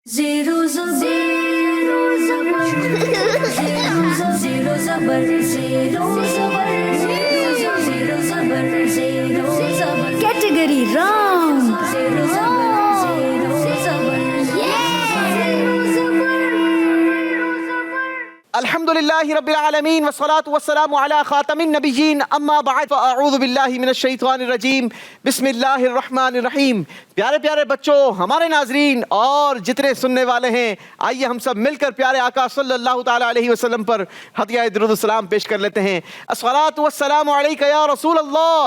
Zero zero zabar, zero zabar, zero zabar, zero zabar, zero zabar. Category wrong. Zero zabar, zero zabar, zero zabar. الحمدللہ رب العالمین والصلاة والسلام علی خاتم النبیین اما بعد فاعوذ باللہ من الشیطان الرجیم بسم اللہ الرحمن الرحیم. پیارے پیارے بچوں، ہمارے ناظرین اور جتنے سننے والے ہیں، آئیے ہم سب مل کر پیارے آقا صلی اللہ تعالی علیہ وسلم پر ہدیہ درود السلام پیش کر لیتے ہیں. الصلاۃ والسلام علیک یا رسول اللہ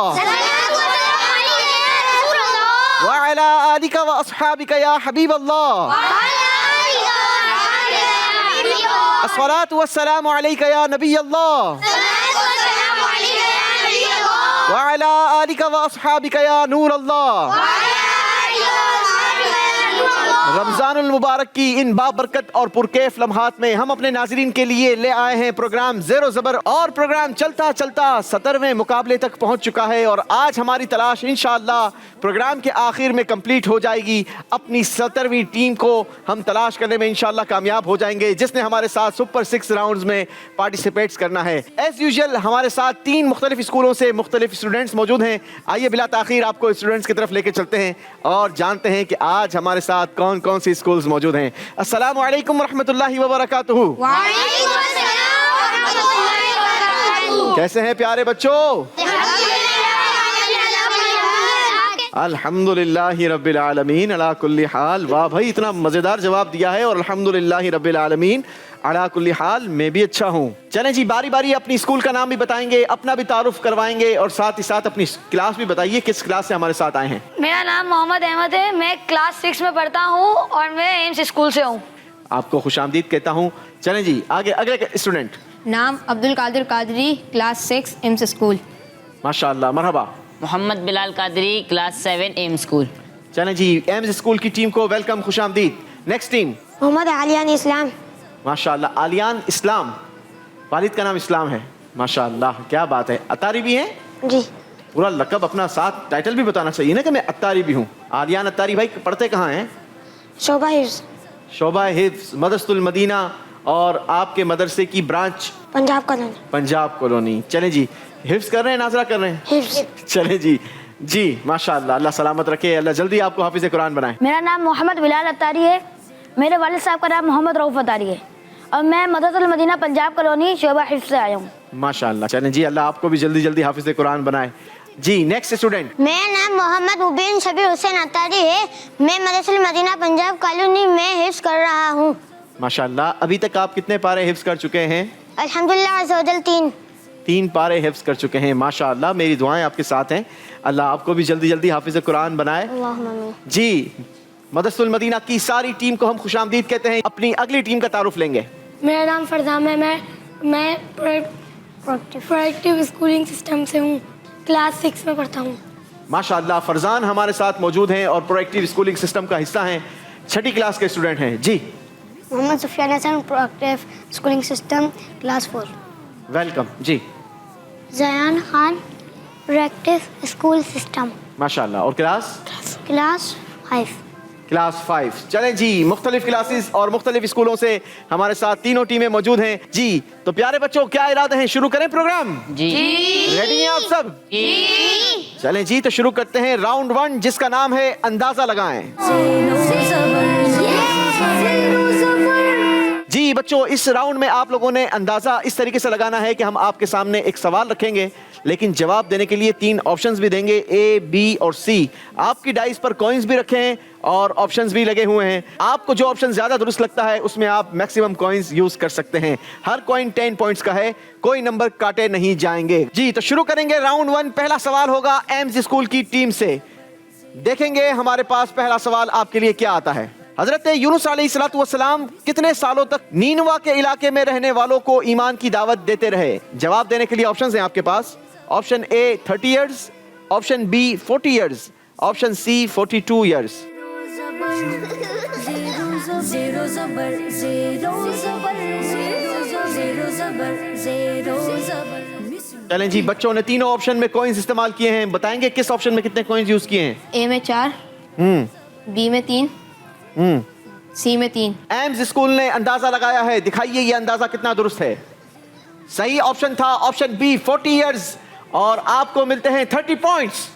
وعلی آلک واصحابک یا حبیب اللہ. الصلاة والسلام عليك يا نبي الله وعلى آلك وأصحابك يا نور الله. رمضان المبارک کی ان بابرکت اور پرکیف لمحات میں ہم اپنے ناظرین کے لیے لے آئے ہیں پروگرام زیر و زبر، اور پروگرام چلتا چلتا 70ویں مقابلے تک پہنچ چکا ہے، اور آج ہماری تلاش انشاءاللہ پروگرام کے آخر میں کمپلیٹ ہو جائے گی. اپنی 70ویں ٹیم کو ہم تلاش کرنے میں انشاءاللہ کامیاب ہو جائیں گے، جس نے ہمارے ساتھ سپر 6 راؤنڈز میں پارٹیسپیٹس کرنا ہے. ایز یوزول ہمارے ساتھ 3 مختلف اسکولوں سے مختلف اسٹوڈنٹس موجود ہیں. آئیے بلا تاخیر آپ کو اسٹوڈنٹس کی طرف لے کے چلتے ہیں اور جانتے ہیں کہ آج ہمارے ساتھ کون کون سی اسکولز موجود ہیں. السلام علیکم ورحمۃ اللہ وبرکاتہ. وعلیکم السلام ورحمۃ اللہ وبرکاتہ. کیسے ہیں پیارے بچوں؟ الحمدللہ رب العالمین علی کل حال. واہ بھائی، اتنا مزیدار جواب دیا ہے، اور الحمدللہ رب العالمین علی کل حال، میں بھی اچھا ہوں. چلیں جی، باری باری اپنی اسکول کا نام بھی بتائیں گے، اپنا بھی تعارف کروائیں گے، اور ساتھ ہی ساتھ اپنی کلاس بھی بتائیے کس کلاس سے ہمارے ساتھ آئے ہیں. میرا نام محمد احمد ہے، میں کلاس 6 میں پڑھتا ہوں اور میں ایمس اسکول سے ہوں. آپ کو خوش آمدید کہتا ہوں. چلیں جی آگے، اگلے اسٹوڈنٹ. نام Abdul Qadir Qadri, class 6 Aims school. ماشاء اللہ، مرحبا. Muhammad Bilal Qadri, class 7 Aims school. چلیں جی، ایمز اسکول کی ٹیم کو ویلکم، خوش آمدید. Next team. محمد عالیان اسلام. ماشاء اللہ، عالیان اسلام. والد کا نام اسلام ہے، ماشاء اللہ، کیا بات ہے. اتاری بھی ہیں؟ جی. پورا لقب اپنا ساتھ ٹائٹل بھی بتانا چاہیے نا کہ میں اتاری بھی ہوں. عالیان اتاری بھائی پڑھتے کہاں ہیں؟ شعبہ حفظ. شعبہ حفظ مدرسۃ المدینہ، اور آپ کے مدرسے کی branch Punjab colony. Punjab colony. چلیں جی، حفظ کر رہے ہیں، ناظرہ کر رہے ہیں؟ حفظ. چلیں جی جی، ماشاء اللہ، اللہ سلامت رکھے، اللہ جلدی آپ کو حافظ قرآن بنائے. میرا نام محمد بلال اتاری ہے، میرے والد صاحب کا نام محمد رؤف اتاری ہے، اور میں مدرسۃ المدینہ پنجاب کالونی شعبہ حفظ سے آیا ہوں. ماشاء اللہ. چلیں جی، اللہ آپ کو بھی جلدی جلدی حافظ قرآن بنائے. جی نیکسٹ اسٹوڈنٹ. میرا نام محمد مبین شبیر حسین اتاری ہے، میں مدرسہ المدینہ پنجاب کالونی میں حفظ کر رہا ہوں. ماشاء اللہ. ابھی تک آپ کتنے پارے حفظ کر چکے ہیں؟ الحمدللہ عز و جل 3 پارے حفظ کر چکے ہیں. ماشاء اللہ، میری دعائیں آپ کے ساتھ ہیں، اللہ آپ کو بھی جلدی جلدی حافظ قرآن بنائے. اللہم آمین. جی، مدرسۃ المدینہ کی ساری ٹیم کو ہم خوش آمدید کہتے ہیں. اپنی اگلی ٹیم کا تعارف لیں گے. میرا نام فرزام ہے، میں پرویکٹیو اسکولنگ سسٹم سے ہوں، کلاس 6 میں پڑھتا ہوں. ماشاء اللہ، فرزان ہمارے ساتھ موجود ہیں اور پرویکٹیو اسکولنگ سسٹم کا حصہ ہیں، 6ٹھی کلاس کے اسٹوڈنٹ ہیں. جی محمد سفیان حسن، پرویکٹیو اسکولنگ سسٹم کلاس 4. ویلکم. جی زیان خان، پرویکٹیو اسکول سسٹم ماشاء اللہ. اور کلاس کلاس 5. کلاس 5. چلیں جی، مختلف کلاسز اور مختلف اسکولوں سے ہمارے ساتھ تینوں ٹیمیں موجود ہیں. جی تو پیارے بچوں، کیا ارادہ ہیں؟ شروع کریں پروگرام؟ جی ریڈی ہیں آپ سب؟ چلیں جی، تو شروع کرتے ہیں راؤنڈ 1، جس کا نام ہے اندازہ لگائیں. جی بچوں، اس راؤنڈ میں آپ لوگوں نے اندازہ اس طریقے سے لگانا ہے کہ ہم آپ کے سامنے ایک سوال رکھیں گے، لیکن جواب دینے کے لیے 3 آپشنز بھی دیں گے، اے، بی اور سی. آپ کی ڈائس پر کوئنز بھی رکھیں اور آپشنز بھی لگے ہوئے ہیں. آپ کو جو آپشن زیادہ درست لگتا ہے اس میں آپ میکسیمم کوئنز یوز کر سکتے ہیں. ہر کوئن 10 پوائنٹس کا ہے، کوئی نمبر کاٹے نہیں جائیں گے. جی تو شروع کریں گے راؤنڈ 1. پہلا سوال ہوگا ایمز اسکول کی ٹیم سے. دیکھیں گے ہمارے پاس پہلا سوال آپ کے لیے کیا آتا ہے. حضرت یونس علیہ الصلوۃ والسلام کتنے سالوں تک نینوا کے علاقے میں رہنے والوں کو ایمان کی دعوت دیتے رہے؟ جواب دینے کے لیے آپشنز ہیں آپ کے پاس. Option A 30 years, option B 40 years, option C 42 years. Zero zabar, zero zabar, zero zabar, zero zabar. چلیں جی، بچوں نے تینوں آپشن میں کوئنز استعمال کیے ہیں. بتائیں گے کس آپشن میں کتنے کوئنز یوز کیے ہیں؟ اے میں 4، بی میں 3، सी में 3, एम्स स्कूल ने अंदाजा लगाया है, दिखाइए ये अंदाजा कितना दुरुस्त है। सही ऑप्शन था ऑप्शन बी 40 इयर्स और आपको मिलते हैं 30 पॉइंट्स।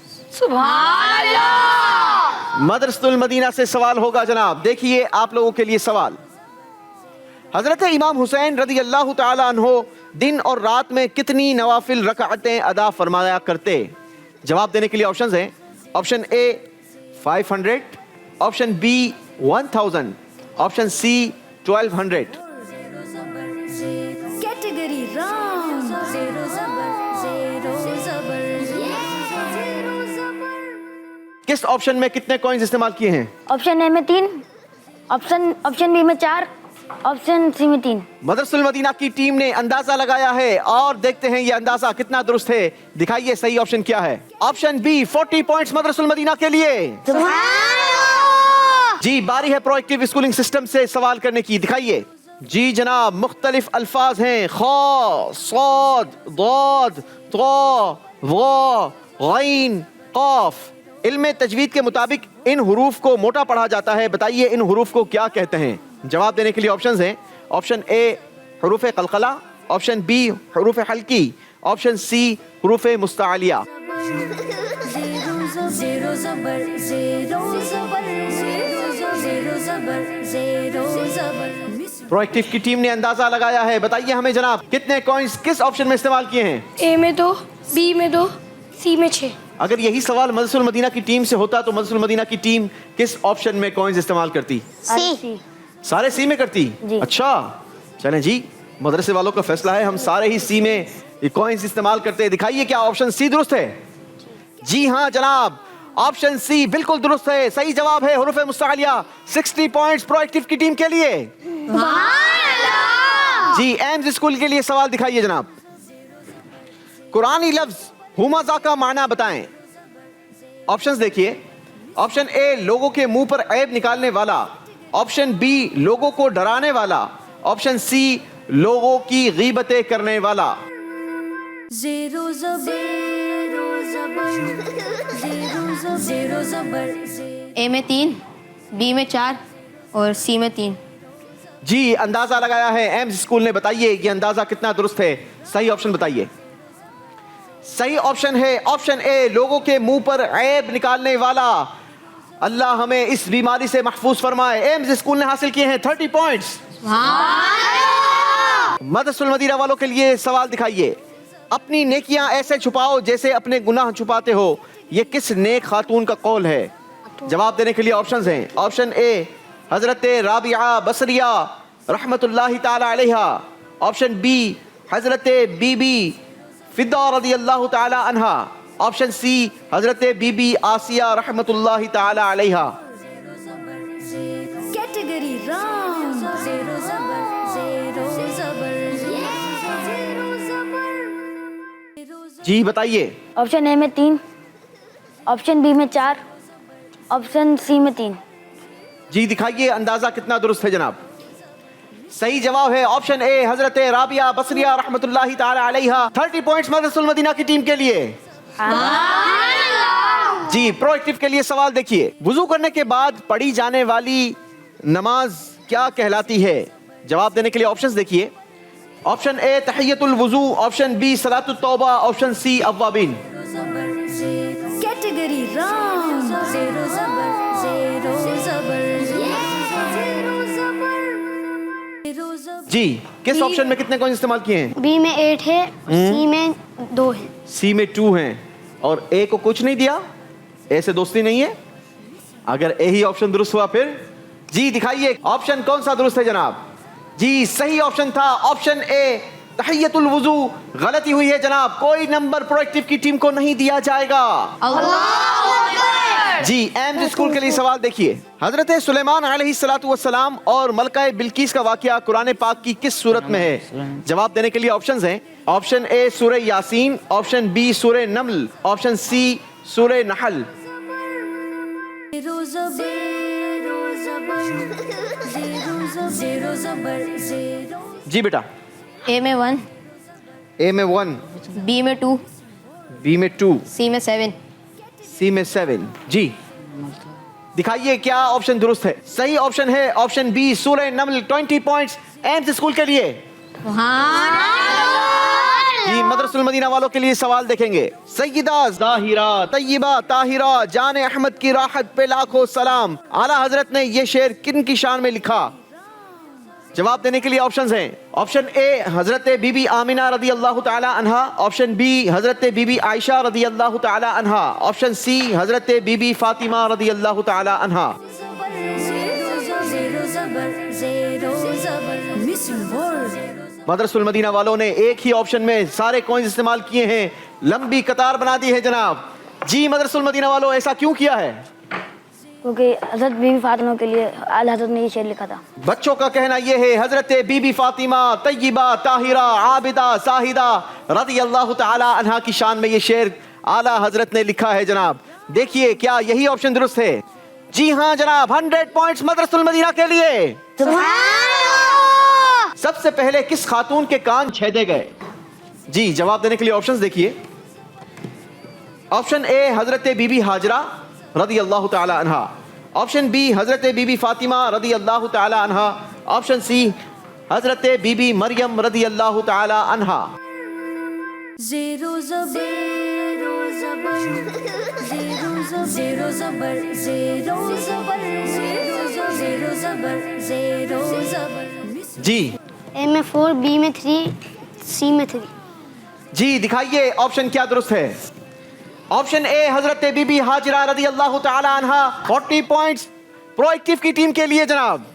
मदरसतुल मदीना से सवाल होगा जनाब, देखिए आप लोगों के लिए सवाल। हजरत इमाम हुसैन रदी अल्लाह ताला अन्हो दिन और रात में कितनी नवाफिल रकातें अदा फरमाया करते? जवाब देने के लिए ऑप्शंस हैं। Option A 500, option B 1000, option C 1200। Category wrong. Zero zabar, zero zabar, zero zabar. किस ऑप्शन में कितने कॉइंस इस्तेमाल किए हैं? ऑप्शन ए में 3, ऑप्शन बी में 4, ऑप्शन सी में 3। मदरसतुल मदीना की टीम ने अंदाजा लगाया है और देखते हैं ये अंदाजा कितना दुरुस्त है। दिखाइए सही ऑप्शन क्या है। ऑप्शन बी 40 पॉइंट्स मदरसतुल मदीना के लिए। जी बारी है प्रोएक्टिव स्कूलिंग सिस्टम से सवाल करने की, दिखाइए। जी जनाब, मुख्तलिफ अल्फाज हैं, खा, सौद, दाद, ता, वा, गैन, काफ। इल्म तजवीद के मुताबिक इन हुरूफ को मोटा पढ़ा जाता है, बताइए इन हुरूफ को क्या कहते हैं? जवाब देने के लिए ऑप्शंस हैं। ऑप्शन ए हुरूफ कलकला, ऑप्शन बी हुरूफ हल्की, ऑप्शन सी हुरूफ मुस्तालिया। Zero zabar, zero zabar, zero zabar, zero zabar. Proactive की टीम ने अंदाजा लगाया है, बताइए हमें जनाब कितने कॉइंस किस ऑप्शन में इस्तेमाल किए हैं? ए में 2, बी में 2, सी में 6। अगर यही सवाल मदरसतुल मदीना की टीम से होता तो मदरसतुल मदीना की टीम किस ऑप्शन में कॉइंस इस्तेमाल करती? सी। सारे सी में करती? जी। अच्छा चलें जी, मदरसे वालों का फैसला है, हम सारे ही सी में कॉइंस इस्तेमाल करते हैं। दिखाइए क्या ऑप्शन सी दुरुस्त है? जी हाँ जनाब, ऑप्शन सी बिल्कुल दुरुस्त है, सही जवाब है हुरूफ मुस्तालिया। 60 पॉइंट्स प्रोएक्टिव की टीम के लिए। जी एम्स स्कूल के लिए सवाल दिखाइए जनाब। कुरानी लफ्ज हुमाजा का माना बताएं। ऑप्शंस देखिए। ऑप्शन ए लोगों के मुंह पर ऐब निकालने वाला, ऑप्शन बी लोगों को डराने वाला, ऑप्शन सी लोगों की गीबतें करने वाला। Zero zabar, zero zabar, ए में 3, बी में 4 और सी में 3। जी अंदाजा लगाया है एम्स स्कूल ने, बताइए ये अंदाजा कितना दुरुस्त है? सही ऑप्शन बताइए। सही ऑप्शन है ऑप्शन ए लोगों के मुंह पर ऐब निकालने वाला। अल्लाह हमें इस बीमारी से महफूज फरमाए। एम्स स्कूल ने हासिल किए हैं 30 पॉइंट्स। मदरसतुल मदीना वालों के लिए सवाल दिखाइए। अपनी नेकियां ऐसे छुपाओ जैसे अपने गुनाह छुपाते हो, ये किस नेक खातून का कौल है? जवाब देने के लिए ऑप्शंस हैं। ऑप्शन ए हजरत राबिया बसरिया रहमतुल्लाहि ताला अलैहा, ऑप्शन बी हजरत बीबी फिदा रदी अल्लाह ताला अन्हा, ऑप्शन सी हजरत बीबी आसिया रहमतुल्लाहि ताला अलैहा। Category wrong. Zero zabar, zero zabar, zero zabar. जी बताइए। ऑप्शन ए में 3, ऑप्शन बी में 4, ऑप्शन सी में 3। जी दिखाइए अंदाजा कितना दुरुस्त है जनाब। सही जवाब है ऑप्शन ए हजरत राबिया बसरिया रहमतुल्लाहि ताला अलैहा। 30 पॉइंट्स मदरसतुल मदीना की टीम के लिए। जी प्रोएक्टिव के लिए सवाल देखिए। वुजू करने के बाद पढ़ी जाने वाली नमाज क्या कहलाती है? जवाब देने के लिए ऑप्शंस देखिए। ऑप्शन ए तहियतुल वुजू, ऑप्शन बी सलातुत तौबा, ऑप्शन सी अव्वाबीन। Category wrong. Zero zabar, zero zabar, zero zabar, zero zabar. जी किस ऑप्शन में कितने कॉइंस इस्तेमाल किए हैं? बी में 8 है, सी में 2 है। सी में 2 हैं और ए को कुछ नहीं दिया। ए से दोस्ती नहीं है। अगर ए ही ऑप्शन दुरुस्त हुआ फिर? जी दिखाइए ऑप्शन कौन सा दुरुस्त है जनाब। जी सही ऑप्शन था ऑप्शन ए तहियतुल वुजू। गलती हुई है जनाब, कोई नंबर प्रोएक्टिव की टीम को नहीं दिया जाएगा। जी एम्स स्कूल के लिए सवाल देखिए। हजरत सुलेमान अलैहिस्सलातु वस्सलाम और मलका बिल्किस का वाकया कुरान पाक की किस सूरत में है? जवाब देने के लिए ऑप्शंस हैं। ऑप्शन ए सूरह यासीन, ऑप्शन बी सूरह नमल, ऑप्शन सी सूरह नहल। Zero zabar, zero zabar, zero. जी बेटा। ए में 1, ए में 1, बी में 2, बी में 2, सी में 7। सी में 7। जी दिखाइए क्या ऑप्शन दुरुस्त है। सही ऑप्शन है ऑप्शन बी सूरह नमल। 20 पॉइंट्स एम्स स्कूल के लिए। जी मदरसुल मदीना वालों के लिए सवाल देखेंगे। सैयदा ज़ाहिरा तय्यबा ताहिरा जान अहमद की राहत पे लाखों सलाम, आला हजरत ने ये शेर किन की शान में लिखा? जवाब देने के लिए ऑप्शंस हैं। ऑप्शन ए हजरत बीबी आमिना रदी अल्लाह ताला अन्हा, ऑप्शन बी हजरत बीबी आयशा रदी अल्लाह ताला अन्हा, ऑप्शन सी हजरत बीबी फातिमा रदी अल्लाह ताला अन्हा। Zero zabar, zero zabar, missing word. Madrasul Madina वालों ने एक ही ऑप्शन में सारे कॉइंस इस्तेमाल किए हैं, लंबी कतार बना दी है जनाब। जी मदरसुल मदीना वालों ऐसा क्यों किया है? क्योंकि हजरत बीबी फातिमा के लिए आला हजरत ने ये शेर लिखा था। बच्चों का कहना यह है हजरत बीबी फातिमा तय्यबा ताहिरा आबिदा साहिदा रज़ी अल्लाह ताला अन्हा की शान में ये शेर आला हजरत ने लिखा है जनाब। देखिए क्या यही ऑप्शन दुरुस्त है? जी हाँ जनाब, 100 पॉइंट्स मदरसुल मदीना के लिए। सबसे पहले किस खातून के कान छेदे गए? जी जवाब देने के लिए ऑप्शंस देखिए। ऑप्शन ए हजरत बीबी हाजरा रदी अल्लाह ताला अन्हा, ऑप्शन बी हजरत बीबी फातिमा रदी अल्लाह ताला अन्हा, ऑप्शन सी हजरत बीबी मरियम रदी अल्लाह ताला अन्हा। Zero zabar, zero zabar, zero zabar, zero zabar, zero zabar, zero zabar. जी ए में 4, बी में 3, सी में 3। जी दिखाइए ऑप्शन क्या दुरुस्त है। ऑप्शन ए हजरत बीबी हाजिरा रदी अल्लाह ताला अन्हा 40 पॉइंट्स प्रोएक्टिव की टीम के लिए जनाब।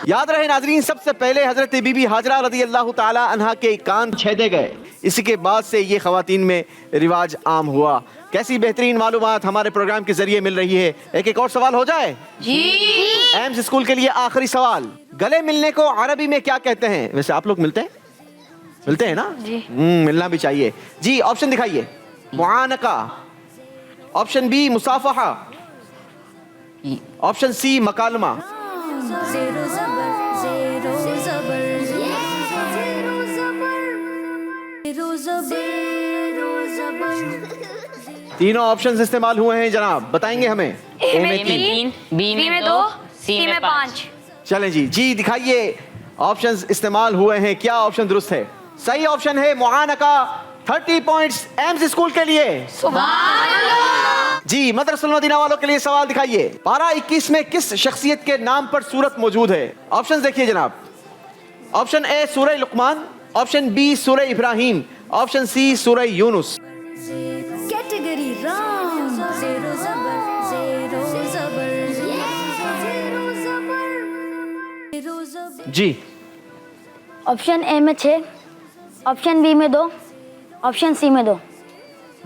याद रहे नाजरीन, सबसे पहले हजरत बीबी हाजरा रदी अल्लाह ताला अन्हा के कान छेदे गए, इसी के बाद से ये खवातीन में रिवाज आम हुआ। कैसी बेहतरीन मालूमात हमारे प्रोग्राम के जरिए मिल रही है। एक और सवाल हो जाए जी। एम्स स्कूल के लिए आखिरी सवाल, गले मिलने को अरबी में क्या कहते हैं? वैसे आप लोग मिलते हैं ना? जी। मिलना भी चाहिए। जी ऑप्शन दिखाइए। मुआनका, ऑप्शन बी मुसाफहा, ऑप्शन सी मकालमा। Zero zabar, zero zabar, zero zabar, zero zabar, zero zabar. तीनों ऑप्शंस इस्तेमाल हुए हैं जनाब, बताएंगे हमें। ए में 3, बी में 2, सी में 5। चलें जी, जी दिखाइए ऑप्शंस इस्तेमाल हुए हैं, क्या ऑप्शन दुरुस्त है? सही ऑप्शन है मुआनका। 30 पॉइंट्स एम्स स्कूल के लिए। जी मदरसुल मदीना वालों के लिए सवाल दिखाइए। पारा 21 में किस शख्सियत के नाम पर सूरत मौजूद है? ऑप्शंस देखिए जनाब। ऑप्शन ए सूरह लुकमान, ऑप्शन बी सूरह इब्राहिम, ऑप्शन सी सूरह Yunus. Category wrong. Zero zabar, zero zabar, zero zabar, zero zabar. जी ऑप्शन ए में 6, ऑप्शन बी में 2, ऑप्शन सी में 2।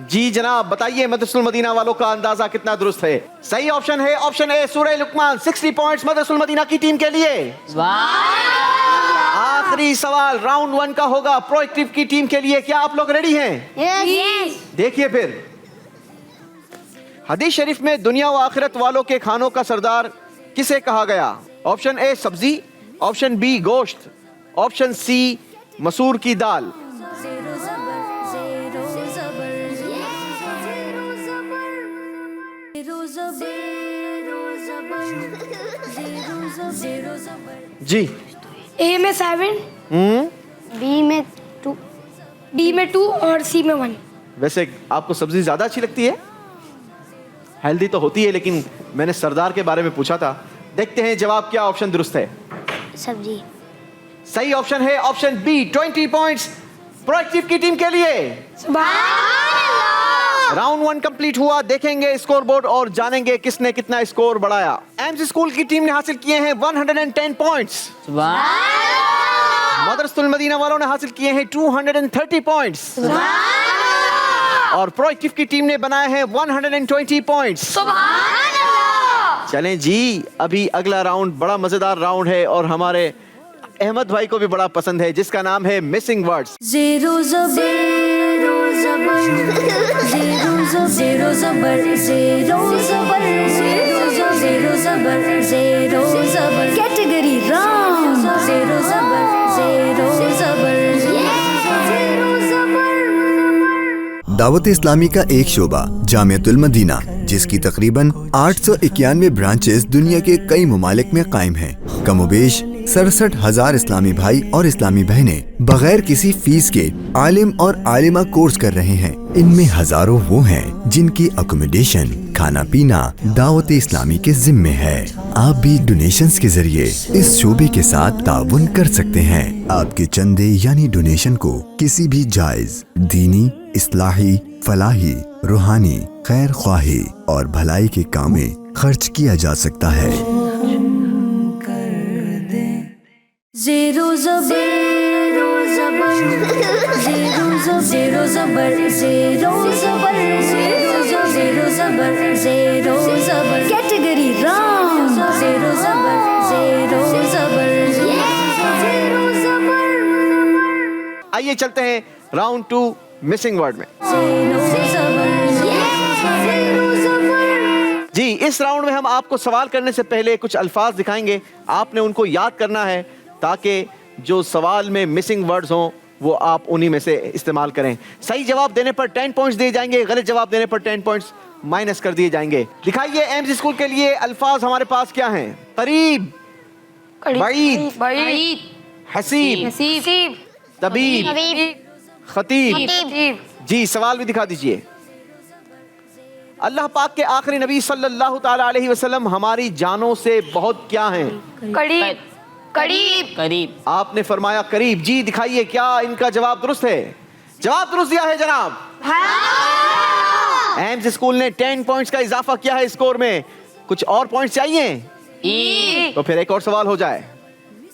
जी जनाब बताइए मदरसुल मदीना वालों का अंदाजा कितना दुरुस्त है? सही ऑप्शन है ऑप्शन ए सूरह लुकमान। 60 पॉइंट्स मदरसुल मदीना की टीम के लिए। आखिरी सवाल राउंड 1 का होगा प्रोएक्टिव की टीम के लिए। क्या आप लोग रेडी हैं? यस। देखिए फिर हदीस शरीफ में दुनिया व आखिरत वालों के खानों का सरदार किसे कहा गया? ऑप्शन ए सब्जी, ऑप्शन बी गोश्त, ऑप्शन सी मसूर की दाल। Zero zabar, zero zabar, zero zabar, zero zabar, zero zabar. जी ए में 7, बी में 2, बी में 2 और सी में 1। वैसे आपको सब्जी ज्यादा अच्छी लगती है? हेल्दी तो होती है, लेकिन मैंने सरदार के बारे में पूछा था। देखते हैं जवाब क्या ऑप्शन दुरुस्त है। सब्जी। सही ऑप्शन है ऑप्शन बी। 20 पॉइंट्स प्रोएक्टिव की टीम के लिए। राउंड 1 कंप्लीट हुआ। देखेंगे स्कोर बोर्ड और जानेंगे किसने कितना स्कोर बढ़ाया। एम्स स्कूल की टीम ने हासिल किए हैं 110 पॉइंट्स। मदरसुल मदीना वालों ने हासिल किए हैं 230 पॉइंट्स। और प्रोएक्टिव की टीम ने बनाए हैं 120 पॉइंट्स। चलें जी, अभी अगला राउंड बड़ा मजेदार राउंड है और हमारे अहमद भाई को भी बड़ा पसंद है, जिसका नाम है missing words. Zero zabar, zero zabar, zero zabar, zero zabar, zero zabar, zero zabar. Category wrong. Zero zabar, zero zabar, zero zabar. Dawat Islami का एक शोबा जामियतुल मदीना جس کی تقریباً 891 برانچز دنیا کے کئی ممالک میں قائم ہیں۔ کم و بیش 67,000 اسلامی بھائی اور اسلامی بہنیں بغیر کسی فیس کے عالم اور عالمہ کورس کر رہے ہیں۔ ان میں ہزاروں وہ ہیں جن کی اکوموڈیشن، کھانا پینا دعوت اسلامی کے ذمے ہے۔ آپ بھی ڈونیشنز کے ذریعے اس شعبے کے ساتھ تعاون کر سکتے ہیں۔ آپ کے چندے یعنی ڈونیشن کو کسی بھی جائز، دینی، اصلاحی، فلاحی، روحانی، خیر خواہی اور بھلائی کے کام میں خرچ کیا جا سکتا ہے۔ زیرو زبر زیرو زبر زیرو زبر زیرو زبر زیرو زبر کیٹیگری رام زیرو زبر زیرو زبر زیرو زبر۔ آئیے چلتے ہیں راؤنڈ 2 مسنگ ورڈ میں۔ جی اس راؤنڈ میں ہم آپ کو سوال کرنے سے پہلے کچھ الفاظ دکھائیں گے، آپ نے ان کو یاد کرنا ہے تاکہ جو سوال میں مسنگ ورڈز ہوں وہ آپ انہی میں سے استعمال کریں۔ صحیح جواب دینے پر 10 پوائنٹس دیے جائیں گے، غلط جواب دینے پر 10 پوائنٹس مائنس کر دیے جائیں گے۔ دکھائیے ایمز اسکول کے لیے الفاظ ہمارے پاس کیا ہیں؟ قریب، بعید، حسیب، طبیب، خطیب۔ جی سوال بھی دکھا دیجئے۔ اللہ پاک کے آخری نبی صلی اللہ تعالی علیہ وسلم ہماری جانوں سے بہت کیا ہیں؟ قریب۔ آپ نے فرمایا قریب۔ جی دکھائیے کیا ان کا جواب درست ہے؟ جواب درست دیا ہے جناب۔ ایمز اسکول نے 10 پوائنٹس کا اضافہ کیا ہے اسکور میں۔ کچھ اور پوائنٹس چاہیے تو پھر ایک اور سوال ہو جائے۔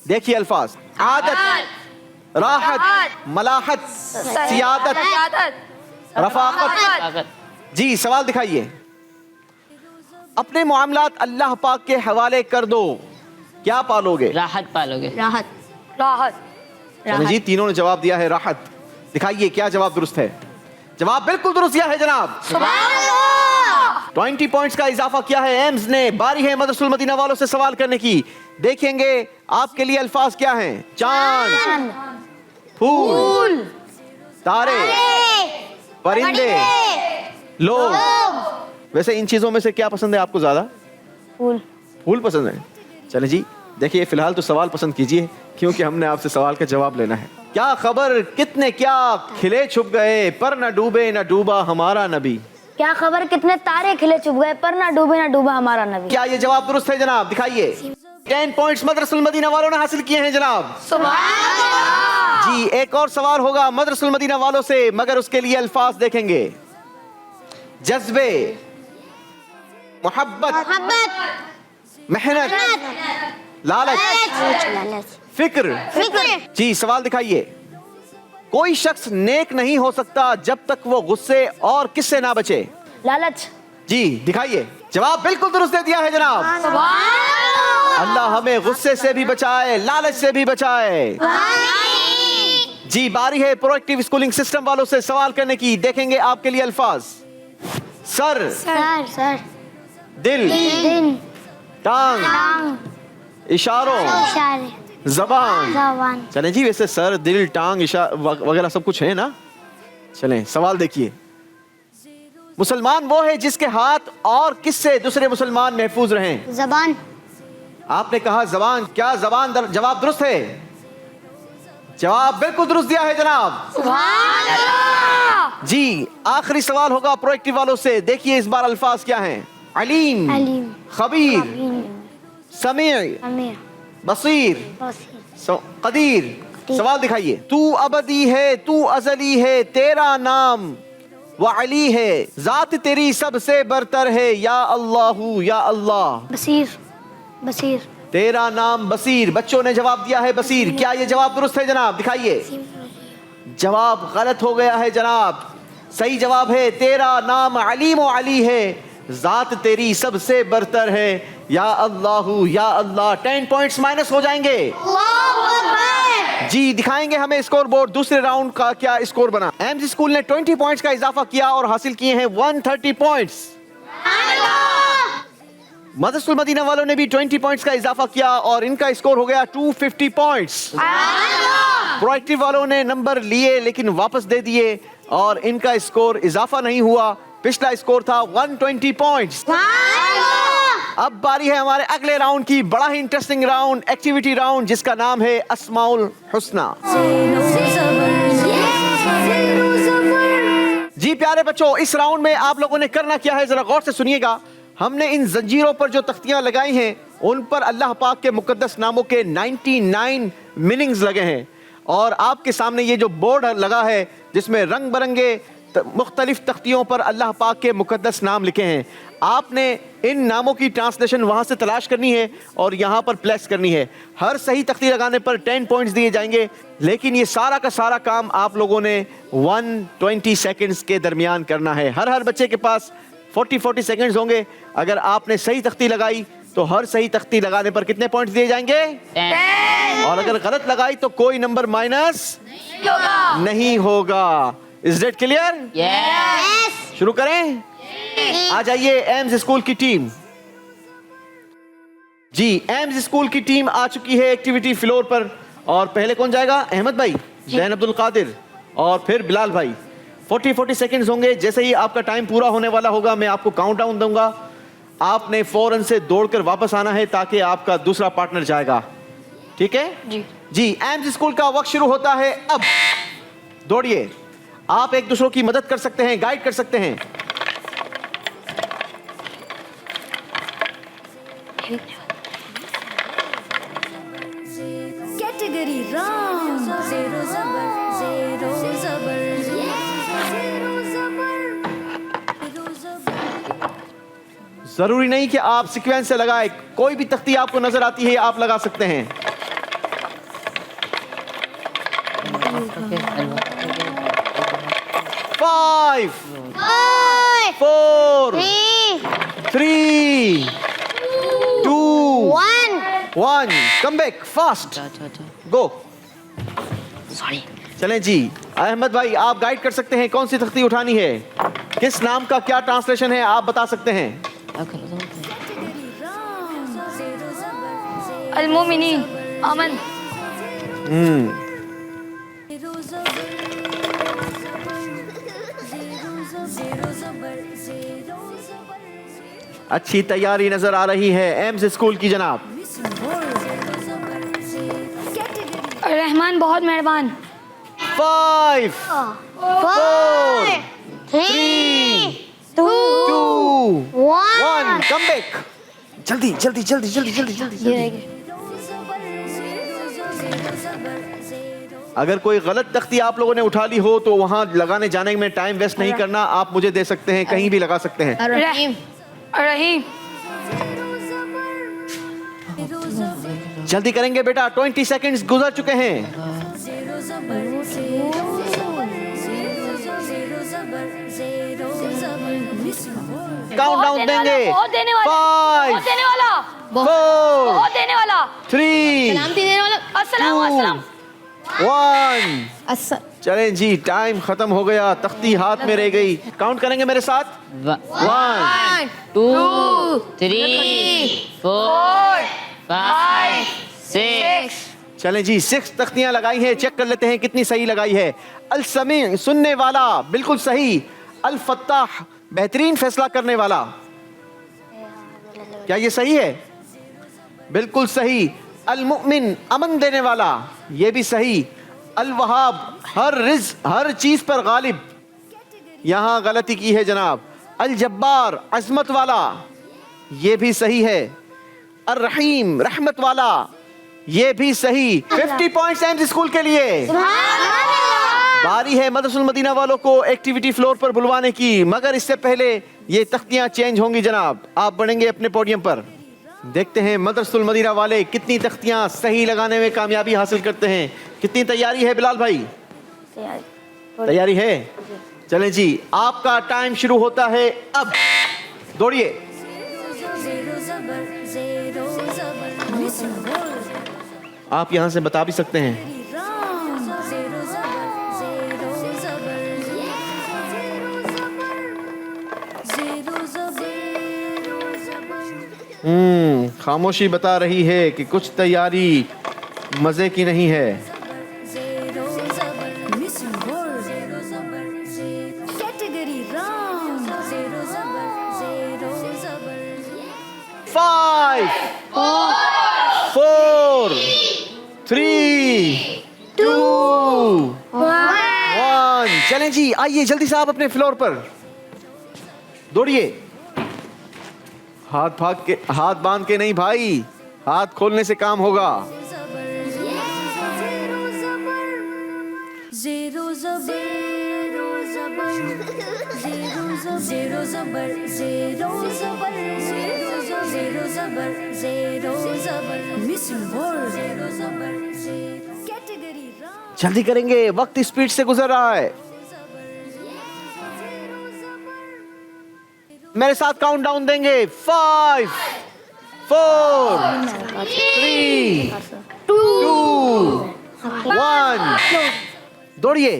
دیکھیے الفاظ: عادت، راحت، ملاحت، سیادت، رفاقت۔ جی سوال دکھائیے۔ اپنے معاملات اللہ پاک کے حوالے کر دو، کیا پالو گے؟ راحت پالو گے۔ چلیں جی تینوں نے جواب دیا ہے راحت۔ دکھائیے کیا جواب درست ہے؟ جواب بالکل درست دیا ہے جناب۔ 20 پوائنٹس کا اضافہ کیا ہے ایمز نے۔ باری ہے مدرسہ المدینہ والوں سے سوال کرنے کی۔ دیکھیں گے آپ کے لیے الفاظ کیا ہیں؟ چاند، پھول، تارے، پرندے، لوگ۔ ویسے ان چیزوں میں سے کیا پسند ہے آپ کو زیادہ؟ پھول پسند ہے۔ چلیں جی دیکھیے فی الحال تو سوال پسند کیجئے کیونکہ ہم نے آپ سے سوال کا جواب لینا ہے۔ کیا خبر کتنے کیا کھلے چھپ گئے پر نہ ڈوبے نہ ڈوبا ہمارا نبی۔ کیا خبر کتنے تارے کھلے چھپ گئے پر نہ ڈوبے نہ ڈوبا ہمارا نبی۔ کیا یہ جواب درست ہے جناب؟ دکھائیے۔ 10 پوائنٹس مدرسہ المدینہ والوں نے حاصل کیے ہیں جناب۔ جی ایک اور سوال ہوگا مدرسہ المدینہ والوں سے، مگر اس کے لیے الفاظ دیکھیں گے۔ جذبے، محبت، محنت، لالچ، فکر۔ جی سوال دکھائیے۔ کوئی شخص نیک نہیں ہو سکتا جب تک وہ غصے اور کس سے نہ بچے؟ لالچ۔ جی دکھائیے۔ جواب بالکل درست دے دیا ہے جناب۔ اللہ ہمیں غصے سے بھی بچائے، لالچ سے بھی بچائے۔ جی باری ہے پرو ایکٹیو اسکولنگ سسٹم والوں سے سوال کرنے کی۔ دیکھیں گے آپ کے لیے الفاظ: سر، دل، ٹانگ، اشاروں، زبان۔ چلیں جی ویسے سر، دل، ٹانگ وغیرہ سب کچھ ہے نا۔ چلیں سوال دیکھیے۔ مسلمان وہ ہے جس کے ہاتھ اور کس سے دوسرے مسلمان محفوظ رہیں؟ زبان۔ آپ نے کہا زبان۔ کیا زبان جواب درست ہے؟ جواب بالکل درست دیا ہے جناب۔ جی آخری سوال ہوگا پرو ایکٹیو والوں سے۔ دیکھیے اس بار الفاظ کیا ہیں؟ علیم، خبیر، سمیع، بصیر، قدیر۔ سوال دکھائیے۔ تو ابدی ہے، تو ازلی ہے، تیرا نام وہ علی ہے، ذات تیری سب سے برتر ہے، یا اللہ یا اللہ۔ بصیر۔ تیرا نام بصیر۔ بچوں نے جواب دیا ہے بصیر۔ کیا یہ جواب درست ہے جناب؟ دکھائیے۔ جواب غلط ہو گیا ہے جناب۔ صحیح جواب ہے تیرا نام علیم و علی ہے، ذات تیری سب سے برتر ہے، یا اللہ یا اللہ۔ 10 پوائنٹس مائنس ہو جائیں گے۔ جی دکھائیں گے ہمیں اسکور بورڈ۔ دوسرے راؤنڈ کا کیا اسکور بنا؟ ایمز اسکول نے 20 پوائنٹس کا اضافہ کیا اور حاصل کیے ہیں 130 پوائنٹس۔ مدرسہ المدینہ والوں نے بھی 20 پوائنٹس کا اضافہ کیا اور ان کا اسکور ہو گیا 250 پوائنٹس۔ پرو ایکٹیو والوں نے نمبر لیے لیکن واپس دے دیے اور ان کا اسکور اضافہ نہیں ہوا पिछला स्कोर था 120 पॉइंट्स। अब बारी है हमारे अगले राउंड की, बड़ा ही इंटरेस्टिंग राउंड, एक्टिविटी राउंड, जिसका नाम है अस्माउल हुस्ना। जी प्यारे बच्चों, इस राउंड में आप लोगों ने करना क्या है, जरा गौर से सुनिएगा। हमने इन जंजीरों पर जो तख्तियां लगाई हैं उन पर अल्लाह पाक के मुकद्दस नामों के 99 मीनिंग्स लगे हैं, और आपके सामने ये जो बोर्ड लगा है जिसमें रंग बिरंगे मुख्तलिफ तख्तियों पर अल्लाह पाक के मुकद्दस नाम लिखे हैं। आपने इन नामों की ट्रांसलेशन वहाँ से तलाश करनी है और यहाँ पर प्लेस करनी है। हर सही तख्ती लगाने पर 10 पॉइंट्स दिए जाएंगे, लेकिन ये सारा का सारा काम आप लोगों ने 120 सेकंड्स के दरमियान करना है। हर बच्चे के पास 40 सेकंड्स होंगे। अगर आपने सही तख्ती लगाई तो हर सही तख्ती लगाने पर कितने पॉइंट्स दिए जाएंगे? 10। और अगर गलत लगाई तो कोई नंबर माइनस नहीं होगा। Is it clear? यस। शुरू करें? आ जाइए एम्स स्कूल की टीम। जी, एम्स स्कूल की टीम आ चुकी है एक्टिविटी फ्लोर पर, और पहले कौन जाएगा? अहमद भाई, जैन अब्दुल कादिर और फिर बिलाल भाई। 40 सेकंड्स होंगे। जैसे ही आपका टाइम पूरा होने वाला होगा मैं आपको काउंट डाउन दूंगा। आपने फौरन से दौड़कर वापस आना है ताकि आपका दूसरा पार्टनर जाएगा। ठीक है जी। एम्स स्कूल का वक्त शुरू होता है अब। दौड़िए। आप एक दूसरों की मदद कर सकते हैं, गाइड कर सकते हैं। कैटेगरी राउंड, ज़ेरो ज़बर, ज़ेरो ज़बर, ज़ेरो ज़बर। जरूरी नहीं कि आप सीक्वेंस से लगाएं, कोई भी तख्ती आपको नजर आती है आप लगा सकते हैं। Five, 4, 3, 2, 1. Come back fast. Go. Sorry. चलें जी। अहमद भाई, आप गाइड कर सकते हैं कौन सी तख्ती उठानी है, किस नाम का क्या ट्रांसलेशन है, आप बता सकते हैं। अल-मोमिनीन, अमन। अच्छी तैयारी नजर आ रही है एम्स स्कूल की जनाब। रहमान बहुत मेहरबान। 5, 4, 3, 2, 1. Come back. जल्दी जल्दी जल्दी जल्दी जल्दी जल्दी। अगर कोई गलत तख्ती आप लोगों ने उठा ली हो तो वहां लगाने जाने में टाइम वेस्ट नहीं करना, आप मुझे दे सकते हैं, कहीं भी लगा सकते हैं। रहीम, रहीम। जल्दी करेंगे बेटा, 20 सेकंड्स गुजर चुके हैं। काउंटडाउन देंगे। 5, 4, 3, 1. चलें जी, टाइम खत्म हो गया, तख्ती हाथ में रह गई। काउंट करेंगे मेरे साथ। 1, 2, 3, 4, 5, 6. चलें जी, 6 तख्तियां लगाई हैं। चेक कर लेते हैं कितनी सही लगाई है। अल समी, सुनने वाला, बिल्कुल सही। अल फत्ताह, बेहतरीन फैसला करने वाला, क्या ये सही है? बिल्कुल सही। अल मुमिन, अमन देने वाला, ये भी सही। अल वहाब, हर चीज पर गालिब, यहां गलती की है जनाब। अल जब्बार, अजमत वाला, ये भी सही है। अर रहीम, रहमत वाला, ये भी सही। 50 पॉइंट्स एम्स स्कूल के लिए। बारी है मदरसुल मदीना वालों को एक्टिविटी फ्लोर पर बुलवाने की, मगर इससे पहले ये तख्तियां चेंज होंगी जनाब। आप बढ़ेंगे अपने पोडियम पर। देखते हैं मदरसुल मदीना वाले कितनी तख्तियां सही लगाने में कामयाबी हासिल करते हैं। कितनी तैयारी है बिलाल भाई? तैयारी है? चलें जी, आपका टाइम शुरू होता है अब। दौड़िए। आप यहां से बता भी सकते हैं। खामोशी बता रही है कि कुछ तैयारी मजे की नहीं है। Category round, 5 4 3 2 1। चलें जी, आइए जल्दी से आप अपने फ्लोर पर दौड़िए। हाथ बांध के नहीं भाई, हाथ खोलने से काम होगा। Zero zebra, zero zebra, zero zebra, zero zebra, zero zebra, missing word, zero zebra, category wrong. जल्दी करेंगे, वक्त स्पीड से गुजर रहा है। मेरे साथ काउंट डाउन देंगे। 5 4 3 2 1। दौड़िए।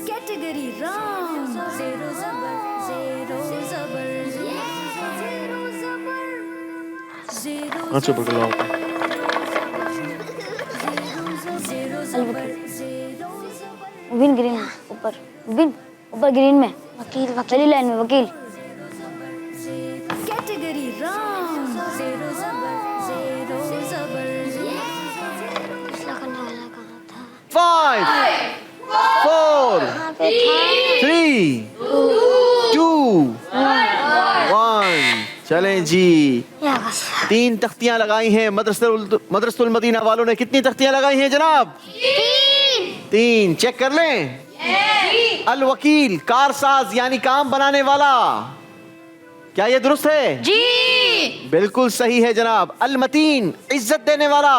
Category wrong. Zero zebra, zero zebra, zero zebra, zero आंसू पकड़ लो। zero zebra, zero zebra. Win green ऊपर, विन ऊपर ग्रीन में, वकील पहली लाइन में वकील। Category wrong. Zero zebra, zero zebra. 5 4 3 2 1। चलें जी, 3 तख्तियां लगाई हैं। मदरसतुल मदीना वालों ने कितनी तख्तियां लगाई हैं जनाब? 3। चेक कर लें। अल वकील, कारसाज यानी काम बनाने वाला, क्या ये दुरुस्त है? जी। बिल्कुल सही है जनाब। अल मतीन, इज्जत देने वाला,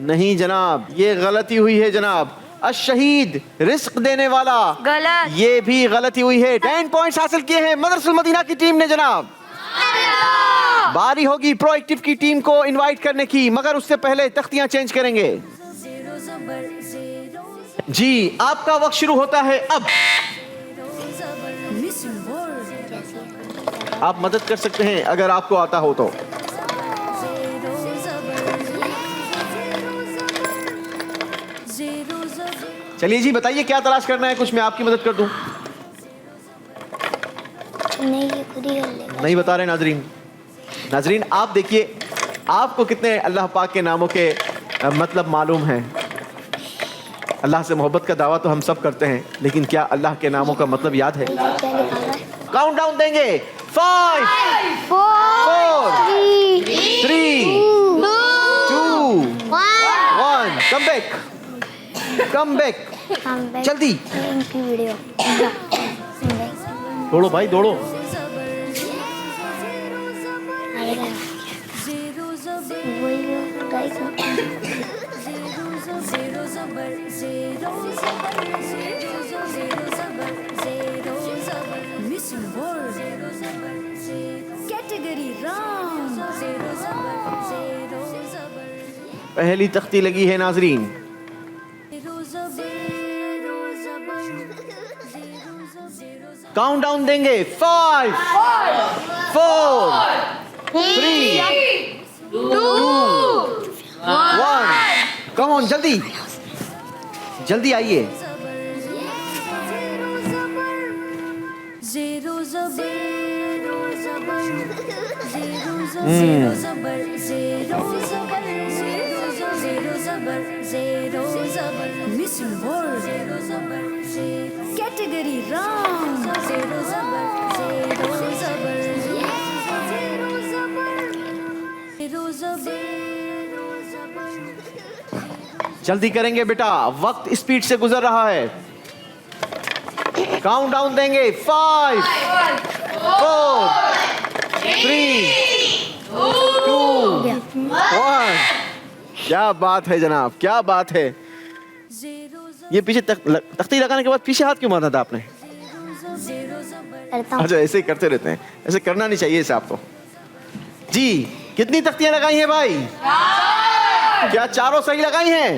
नहीं जनाब, ये गलती हुई है जनाब। अश-शहीद, रिस्क देने वाला, गलत। ये भी गलती हुई है। 10 पॉइंट्स हासिल किए हैं मदरसतुल मदीना की टीम ने जनाब। बारी होगी प्रोएक्टिव की टीम को इनवाइट करने की, मगर उससे पहले तख्तियां चेंज करेंगे। जी, आपका वक्त शुरू होता है अब। missing word. आप मदद कर सकते हैं अगर आपको आता हो तो। चलिए जी, बताइए क्या तलाश करना है, कुछ मैं आपकी मदद कर दूं। नहीं, ये खुद ही कर लेगा। नहीं बता रहे नाजरीन। नाजरीन आप देखिए, आपको कितने अल्लाह पाक के नामों के मतलब मालूम हैं। अल्लाह से मोहब्बत का दावा तो हम सब करते हैं, लेकिन क्या अल्लाह के नामों का मतलब याद है? काउंट डाउन देंगे। 5 4 3 2 1। कम बैक जल्दी। इनकी वीडियो दौड़ो भाई दौड़ो। Missing word. Category wrong. पहली तख्ती लगी है नाजरीन। काउंट डाउन देंगे। 5 4 3 2 1। कम ऑन, जल्दी जल्दी आइए। Missing word. Category wrong. जल्दी करेंगे बेटा, वक्त स्पीड से गुजर रहा है। काउंट डाउन देंगे। 5 4 3 2 1। क्या बात है जनाब, क्या बात है। ये पीछे तख्ती लगाने के बाद पीछे हाथ क्यों मारा था आपने? अच्छा, ऐसे ही करते रहते हैं, ऐसे करना नहीं चाहिए इसे आपको। जी, कितनी तख्तियां लगाई हैं भाई? क्या चारों सही लगाई हैं?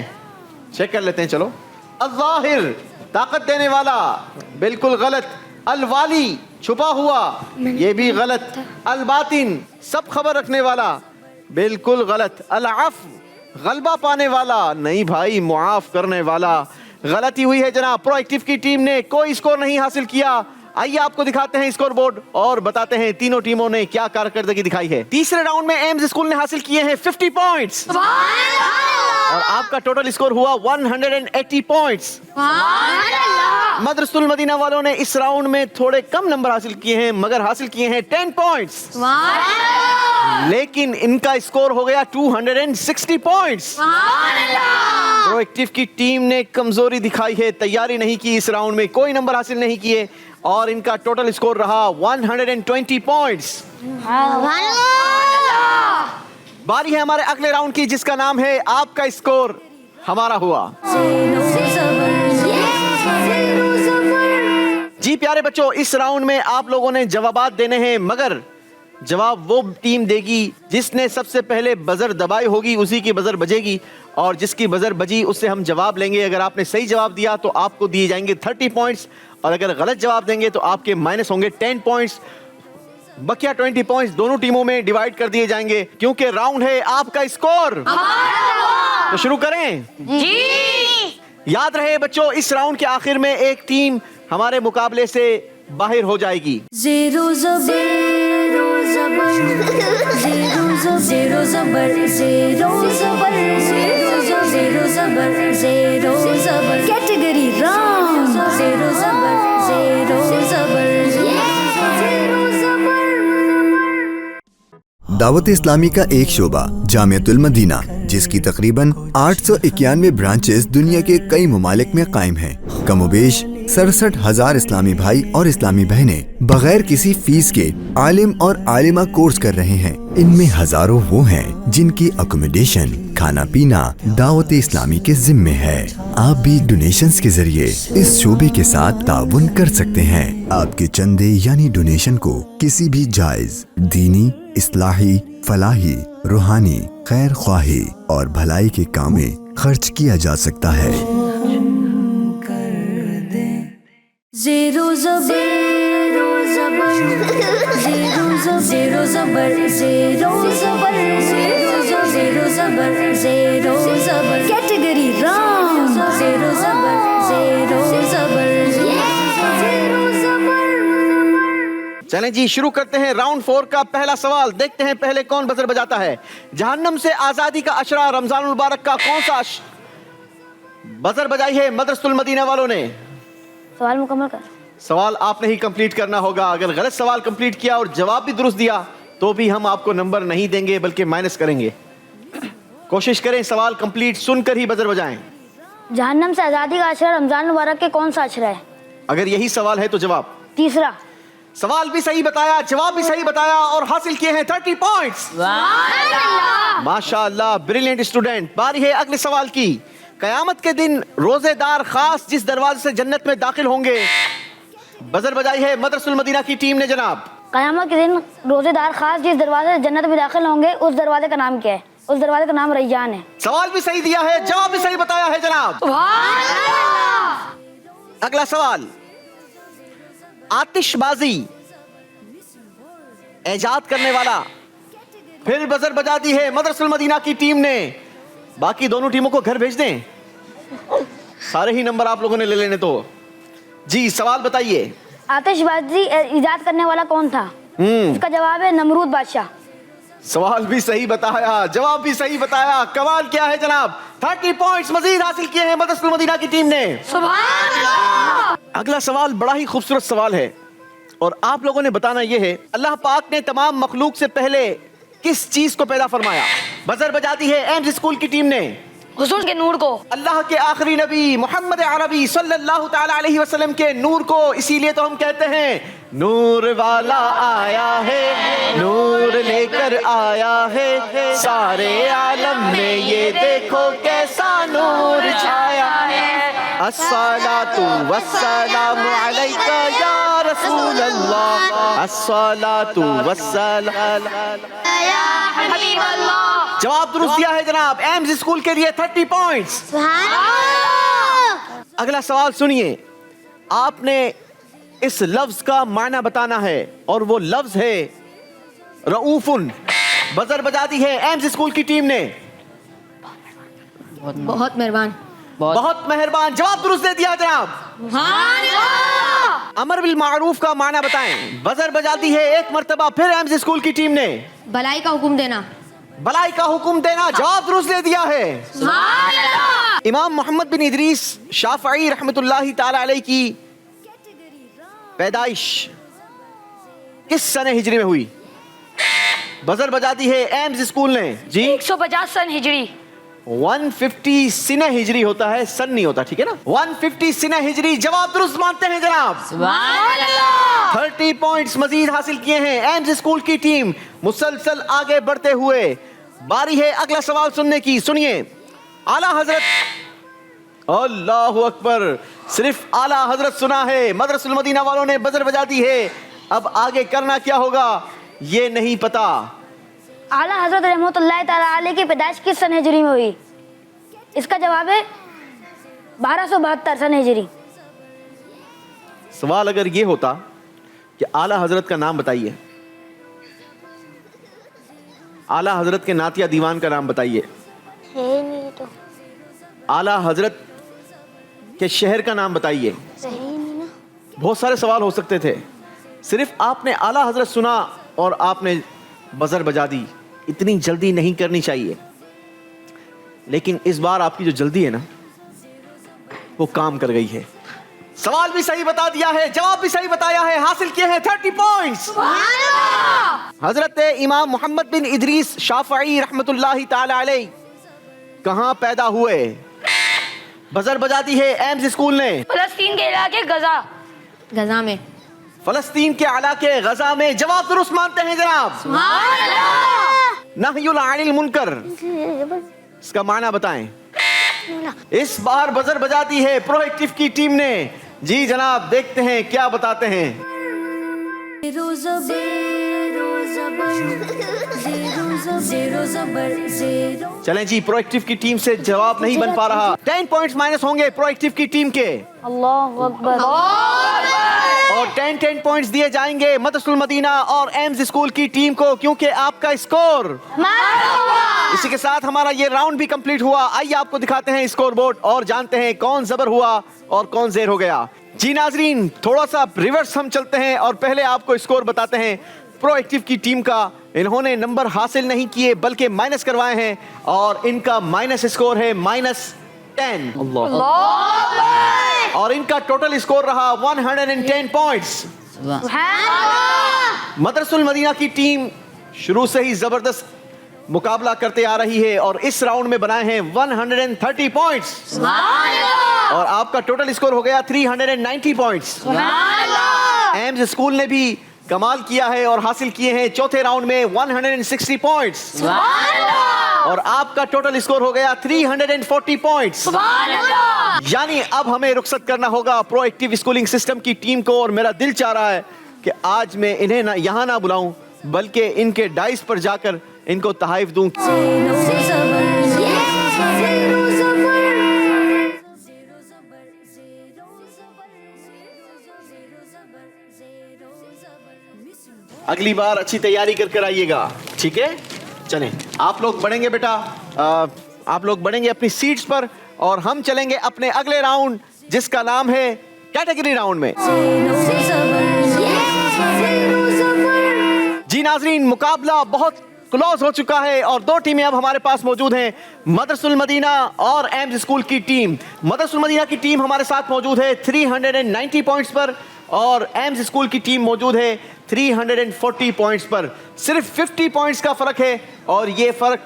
चेक कर लेते हैं। चलो। अज़ाहिर, ताकत देने वाला, बिल्कुल गलत। अल-वाली, छुपा हुआ, ये भी गलत। अल-बातिन, सब खबर रखने वाला, बिल्कुल गलत। अल-अफ़, गलबा पाने वाला, नहीं भाई, मुआफ करने वाला। गलती हुई है जनाब। प्रोएक्टिव की टीम ने कोई स्कोर नहीं हासिल किया। आइए आपको दिखाते हैं स्कोर बोर्ड और बताते हैं तीनों टीमों ने क्या कारकर्दगी दिखाई है। तीसरे राउंड में एम्स स्कूल ने हासिल किए हैं 50 पॉइंट्स और आपका टोटल स्कोर हुआ 180 पॉइंट्स। मदरसतुल मदीना वालों ने इस राउंड में थोड़े कम नंबर हासिल किए हैं, मगर हासिल किए हैं 10 पॉइंट्स, लेकिन इनका स्कोर हो गया 260 पॉइंट्स। प्रोएक्टिव की टीम ने कमजोरी दिखाई है, तैयारी नहीं की, इस राउंड में कोई नंबर हासिल नहीं किए और इनका टोटल स्कोर रहा 120 पॉइंट्स। बारी है हमारे अगले राउंड की, जिसका नाम है आपका स्कोर हमारा हुआ। जी प्यारे बच्चों, इस राउंड में आप लोगों ने जवाबात देने हैं, मगर जवाब वो टीम देगी जिसने सबसे पहले बजर दबाई होगी, उसी की बजर बजेगी और जिसकी बजर बजी उससे हम जवाब लेंगे। अगर आपने सही जवाब दिया तो आपको दिए जाएंगे 30 पॉइंट्स और अगर गलत जवाब देंगे तो आपके माइनस होंगे 10 पॉइंट्स। बकिया 20 पॉइंट्स दोनों टीमों में डिवाइड कर दिए जाएंगे क्योंकि राउंड है आपका स्कोर। तो शुरू करें जी। याद रहे बच्चों, इस राउंड के आखिर में एक टीम हमारे मुकाबले से बाहर हो जाएगी। Zero zabar category round zero zabar Dawat Islami का एक शोबा जामियतुल मदीना, जिसकी तकरीबन 891 ब्रांचेस दुनिया के कई ममालिक में कायम हैं। कमोबेश 67,000 इस्लामी भाई और इस्लामी बहनें बगैर किसी फीस के आलिम और आलिमा कोर्स कर रहे हैं। इनमें हजारों वो हैं जिनकी अकोमोडेशन, खाना पीना दावत इस्लामी के जिम्मे है। आप भी डोनेशंस के जरिए इस शोबे के साथ ताउन कर सकते हैं। आपके चंदे यानी डोनेशन को किसी भी जायज दीनी, इस्लाही, फलाही, रूहानी, खैर ख्वाही और भलाई के काम में खर्च किया जा सकता है। zero zabar zero zabar category round zero zabar चलें जी, शुरू करते हैं राउंड 4 का पहला सवाल। देखते हैं पहले कौन बजर बजाता है। जहन्नम से आजादी का अशरा रमजान मुबारक का कौन सा बजर बजाई है मदरसतुल मदीना वालों ने? सवाल मुकम्मल कर। सवाल आपने ही कंप्लीट करना होगा। अगर गलत सवाल कंप्लीट किया और जवाब भी दुरुस्त दिया तो भी हम आपको नंबर नहीं देंगे बल्कि माइनस करेंगे। कोशिश करें सवाल कंप्लीट सुनकर ही बजर बजाएं। जहन्नम से आज़ादी का अशरा रमजान मुबारक के कौन सा अशरा है? अगर यही सवाल है तो जवाब तीसरा। सवाल भी सही बताया, जवाब भी सही बताया और हासिल किए हैं 30 पॉइंट्स। माशाअल्लाह, ब्रिलियंट स्टूडेंट। बारी है अगले सवाल की। कयामत के दिन रोजेदार खास जिस दरवाजे से जन्नत में दाखिल होंगे, बजर बजाई है मदरसतुल मदीना की टीम ने जनाब। कयामत के दिन रोजेदार खास जिस दरवाजे से जन्नत में दाखिल होंगे, उस दरवाजे का नाम क्या है? उस दरवाजे का नाम रैयान है। सवाल भी सही दिया है, जवाब भी सही बताया है जनाब। अगला सवाल। आतिशबाजी ऐजाद करने वाला फिर बजर बजा दी है मदरसतुल मदीना की टीम ने। बाकी दोनों टीमों को घर भेज दें, सारे ही नंबर आप लोगों ने ले लेने। तो जी सवाल बताइए। आतिशबाजी ईजाद करने वाला कौन था? इसका जवाब है नमरूद बादशाह। सवाल भी सही बताया, जवाब भी सही बताया। कमाल क्या है जनाब, 30 पॉइंट्स मजीद हासिल किए हैं मदरसतुल मदीना की टीम ने। अगला सवाल बड़ा ही खूबसूरत सवाल है और आप लोगों ने बताना यह है, अल्लाह पाक ने तमाम मखलूक से पहले किस चीज को पैदा फरमाया? बजर बजाती है एम्स स्कूल की टीम ने। हुजूर के नूर को। अल्लाह के आखिरी नबी मोहम्मद अरबी सल्लल्लाहु ताला अलैहि वसल्लम के नूर को। इसीलिए तो हम कहते हैं नूर वाला आया है, नूर लेकर आया है, सारे आलम में ये देखो कैसा नूर छाया है। अस्सलातु वस्सलामु अलैका या रसूल अल्लाह, अस्सलातु वस्सलाम या हबीब अल्लाह। जवाब दुरुस्त दिया है जनाब। एम्स स्कूल के लिए 30 पॉइंट्स। अगला सवाल सुनिए। आपने इस लफ्ज का मायना बताना है और वो लफ्ज है रऊफुन। बजर बजा दी है एम्स स्कूल की टीम ने। बहुत मेहरबान। बहुत मेहरबान, जवाब दुरुस्त दे दिया जनाब। अमर बिल मारूफ का माना बताएं। बजर बजा दी है एक मर्तबा फिर एम्स स्कूल की टीम ने। भलाई का हुक्म देना। भलाई का हुक्म देना, जवाब दुरुस्त दे दिया है। इमाम मोहम्मद बिन इदरीस शाफई रहमतुल्लाहि ताला अलैह की पैदाइश किस सने हिजरी में हुई? बजर बजा दी है एम्स स्कूल ने जी। 150 सन हिजरी। 150 सिने हिजरी होता है, सन नहीं होता, ठीक है ना। 150 सिने हिजरी, जवाब दुरुस्त मानते हैं जनाब। 30 पॉइंट्स मजीद हासिल किए हैं एम्स स्कूल की टीम, मुसलसल आगे बढ़ते हुए। बारी है अगला सवाल सुनने की, सुनिए। आला हजरत, अल्लाहु अकबर, सिर्फ आला हजरत सुना है। मदरसुल मदीना वालों ने बजर बजा दी है, अब आगे करना क्या होगा ये नहीं पता। आला हजरत रहमतुल्लाह ताला अलैह की पैदाइश किस सन हिजरी में हुई? इसका जवाब है 1272 सन हिजरी। सवाल अगर ये होता कि आला हजरत का नाम बताइए, आला हजरत के नातिया दीवान का नाम बताइए, है नहीं तो आला हजरत के शहर का नाम बताइए, सही नहीं ना। बहुत सारे सवाल हो सकते थे। सिर्फ आपने आला हजरत सुना और आपने बजर बजा दी। इतनी जल्दी नहीं करनी चाहिए, लेकिन इस बार आपकी जो जल्दी है ना वो काम कर गई है। सवाल भी सही बता दिया है, जवाब भी सही बताया है, हासिल किए हैं 30 पॉइंट्स। हजरत इमाम मोहम्मद बिन इदरीस शाफई रहमतुल्लाहि ताला अलैह कहां पैदा हुए? बजर बजा दी है एम्स स्कूल ने। फलस्तीन के इलाके गजा। गजा में। फलस्तीन के इलाके गजा में, जवाब दुरुस्त मानते हैं जनाब। नहयुल अनिल मुनकर, इसका माना बताएं। इस बार बजर बजा दी है प्रोएक्टिव की टीम ने। जी जनाब, देखते हैं क्या बताते हैं। Zero ज़बर ज़ेरो। चलें जी, प्रोएक्टिव की टीम से जवाब नहीं बन पा रहा। 10 पॉइंट्स माइनस होंगे प्रोएक्टिव की टीम के, अल्लाहु अकबर। और 10 पॉइंट्स दिए जाएंगे मदरसुल मदीना और एम्स स्कूल की टीम को, क्योंकि आपका स्कोर। इसी के साथ हमारा ये राउंड भी कंप्लीट हुआ। आइए आपको दिखाते हैं स्कोर बोर्ड और जानते हैं कौन जबर हुआ और कौन जेर हो गया। जी नाजरीन, थोड़ा सा रिवर्स हम चलते हैं और पहले आपको स्कोर बताते हैं। प्रोएक्टिव की टीम का इन्होंने नंबर हासिल नहीं किए बल्कि माइनस करवाए हैं, और इनका माइनस स्कोर है -10। और इनका टोटल स्कोर रहा 110 पॉइंट्स। मदरसुल मदीना की टीम शुरू से ही जबरदस्त मुकाबला करते आ रही है और इस राउंड में बनाए हैं 130 पॉइंट्स, और आपका टोटल स्कोर हो गया 390 पॉइंट्स। एम्स स्कूल ने भी कमाल किया है और हासिल किए हैं चौथे राउंड में 160 पॉइंट्स, और आपका टोटल स्कोर हो गया 340 पॉइंट्स। यानी अब हमें रुखसत करना होगा प्रोएक्टिव स्कूलिंग सिस्टम की टीम को, और मेरा दिल चाह रहा है कि आज मैं इन्हें ना यहाँ ना बुलाऊं बल्कि इनके डाइस पर जाकर इनको तहाइफ दूं। अगली बार अच्छी तैयारी कर आइएगा, ठीक है। चलें, आप लोग बढ़ेंगे बेटा, आप लोग बढ़ेंगे अपनी सीट्स पर, और हम चलेंगे अपने अगले राउंड जिसका नाम है कैटेगरी राउंड में। जी नाजरीन, मुकाबला बहुत क्लोज हो चुका है और दो टीमें अब हमारे पास मौजूद हैं, मदरसुल मदीना और एम्स स्कूल की टीम। मदरसुल मदीना की टीम हमारे साथ मौजूद है 390 पॉइंट्स पर, और एम्स स्कूल की टीम मौजूद है 340 पॉइंट्स पर। सिर्फ 50 पॉइंट्स का फर्क है और ये फर्क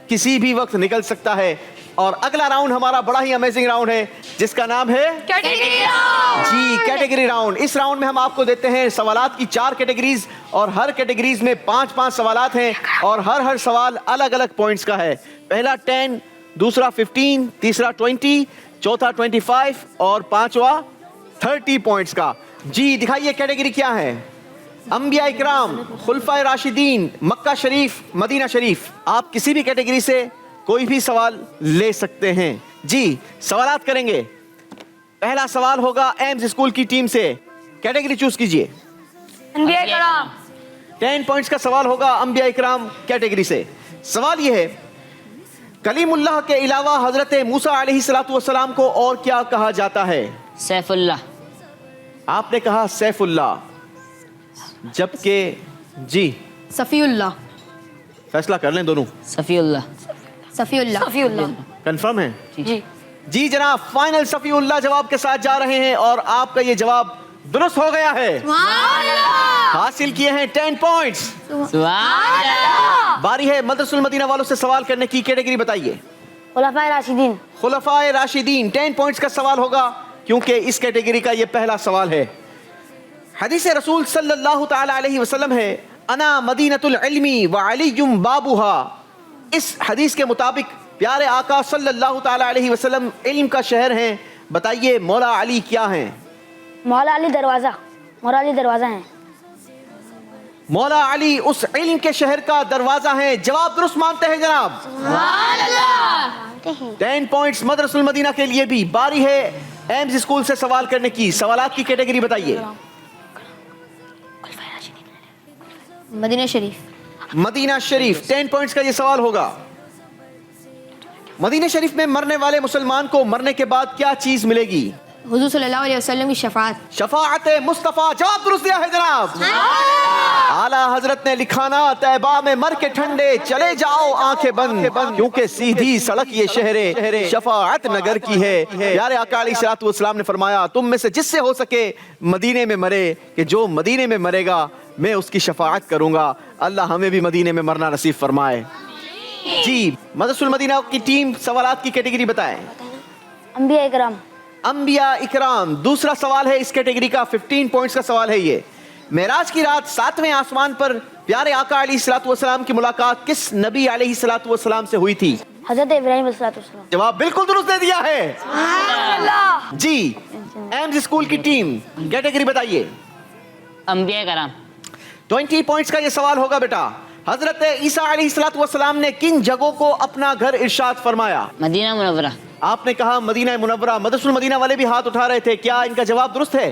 किसी भी वक्त निकल सकता है। और अगला राउंड हमारा बड़ा ही अमेजिंग राउंड है जिसका नाम है कैटेगरी राउंड। जी, कैटेगरी राउंड। इस राउंड में हम आपको देते हैं सवालात की 4 कैटेगरीज, और हर कैटेगरीज में 5-5 सवालात हैं, और हर सवाल अलग अलग पॉइंट्स का है। पहला 10, दूसरा 15, तीसरा 20, चौथा 25 और पांचवा 30 पॉइंट्स का। जी दिखाइए कैटेगरी क्या है। अंबिया इकराम, खुलफाए राशिदीन, मक्का शरीफ, मदीना शरीफ। आप किसी भी कैटेगरी से कोई भी सवाल ले सकते हैं। जी, सवालात करेंगे। पहला सवाल होगा एम्स स्कूल की टीम से, कैटेगरी चूज कीजिए। अंबिया इकराम। 10 पॉइंट्स का सवाल होगा अंबिया इकराम कैटेगरी से। सवाल यह है, कलीमुल्लाह के अलावा हजरत मूसा अलैहिस्सलातु वस्सलाम को और क्या कहा जाता है? सैफुल्लाह। आपने कहा सैफुल्लाह, जबकि जी सफ़ीउल्लाह। फैसला कर लें दोनों, सफीउल्लाह। सफ़ीउल्लाह। कंफर्म है? जी। जी जनाब, फाइनल सफीउल्लाह जवाब के साथ जा रहे हैं और आपका ये जवाब दुरुस्त हो गया है। हासिल किए हैं 10 पॉइंट्स। सुभान अल्लाह। बारी है मदरसुल मदीना वालों से सवाल करने की। कैटेगरी बताइए। खुलाफाए राशिदीन। खुलफाए राशिदीन। 10 पॉइंट्स का सवाल होगा क्योंकि इस कैटेगरी का ये पहला सवाल है। हदीस रसूल सल्लल्लाहु ताला अलैहि वसल्लम है, अना मदीनतुल इल्मी व अलीयुम बाबुहा। इस हदीस के मुताबिक प्यारे आका सल्लल्लाहु ताला अलैहि वसल्लम इल्म का शहर हैं। बताइए मौला अली क्या हैं? मौला अली दरवाज़ा। मौला अली दरवाज़ा हैं। मौला अली उस इल्म के शहर का दरवाजा है। जवाब दुरुस्त मानते हैं जनाब। 10 पॉइंट्स मदरसुल मदीना के लिए भी। बारी है एम्स स्कूल से सवाल करने की। सवालात की कैटेगरी बताइए। मदीना शरीफ। मदीना शरीफ। 10 पॉइंट्स का ये सवाल होगा। मदीना शरीफ में मरने वाले मुसलमान को मरने के बाद क्या चीज मिलेगी? हुजूर सल्लल्लाहु अलैहि वसल्लम की शफाअत। शफाअत मुस्तफा। जवाब दुरुस्त दिया है जनाब। आला हजरत ने लिखा ना, तैबा में मर के ठंडे चले जाओ आंखें बंद, क्योंकि सीधी सड़क ये शहरे शफाअत नगर की है। यारे आका अलैहिस्सलातु वस्सलाम ने फरमाया, तुम में से जिससे हो सके मदीने में मरे, कि जो मदीने में मरेगा मैं उसकी शफाअत करूंगा। अल्लाह हमें भी मदीने में मरना नसीब फरमाए। जी मदरसुल मदीना की टीम सवालात की कैटेगरी बताएं। अंबिया इकराम। अंबिया इकराम। दूसरा सवाल है इस कैटेगरी का। 15 पॉइंट्स का सवाल है ये। मेराज की रात 7वें आसमान पर प्यारे आका अलैहिस्सलातु वस्सलाम की मुलाकात किस नबी अलैहिस्सलातु वस्सलाम से हुई थी? हजरत इब्राहिम अलैहिस्सलाम। जवाब बिल्कुल दुरुस्त दे दिया है। जी एम्स स्कूल की टीम कैटेगरी बताइए। अंबिया कराम। 20 पॉइंट्स का ये सवाल होगा बेटा। हजरत ईसा अलैहिस्सलातु वस्सलाम ने किन जगहों को अपना घर इरशाद फरमाया? Medina Munawwara. आपने कहा मदीना मुनव्वरा। मदरसुल मदीना वाले भी हाथ उठा रहे थे, क्या इनका जवाब दुरुस्त है?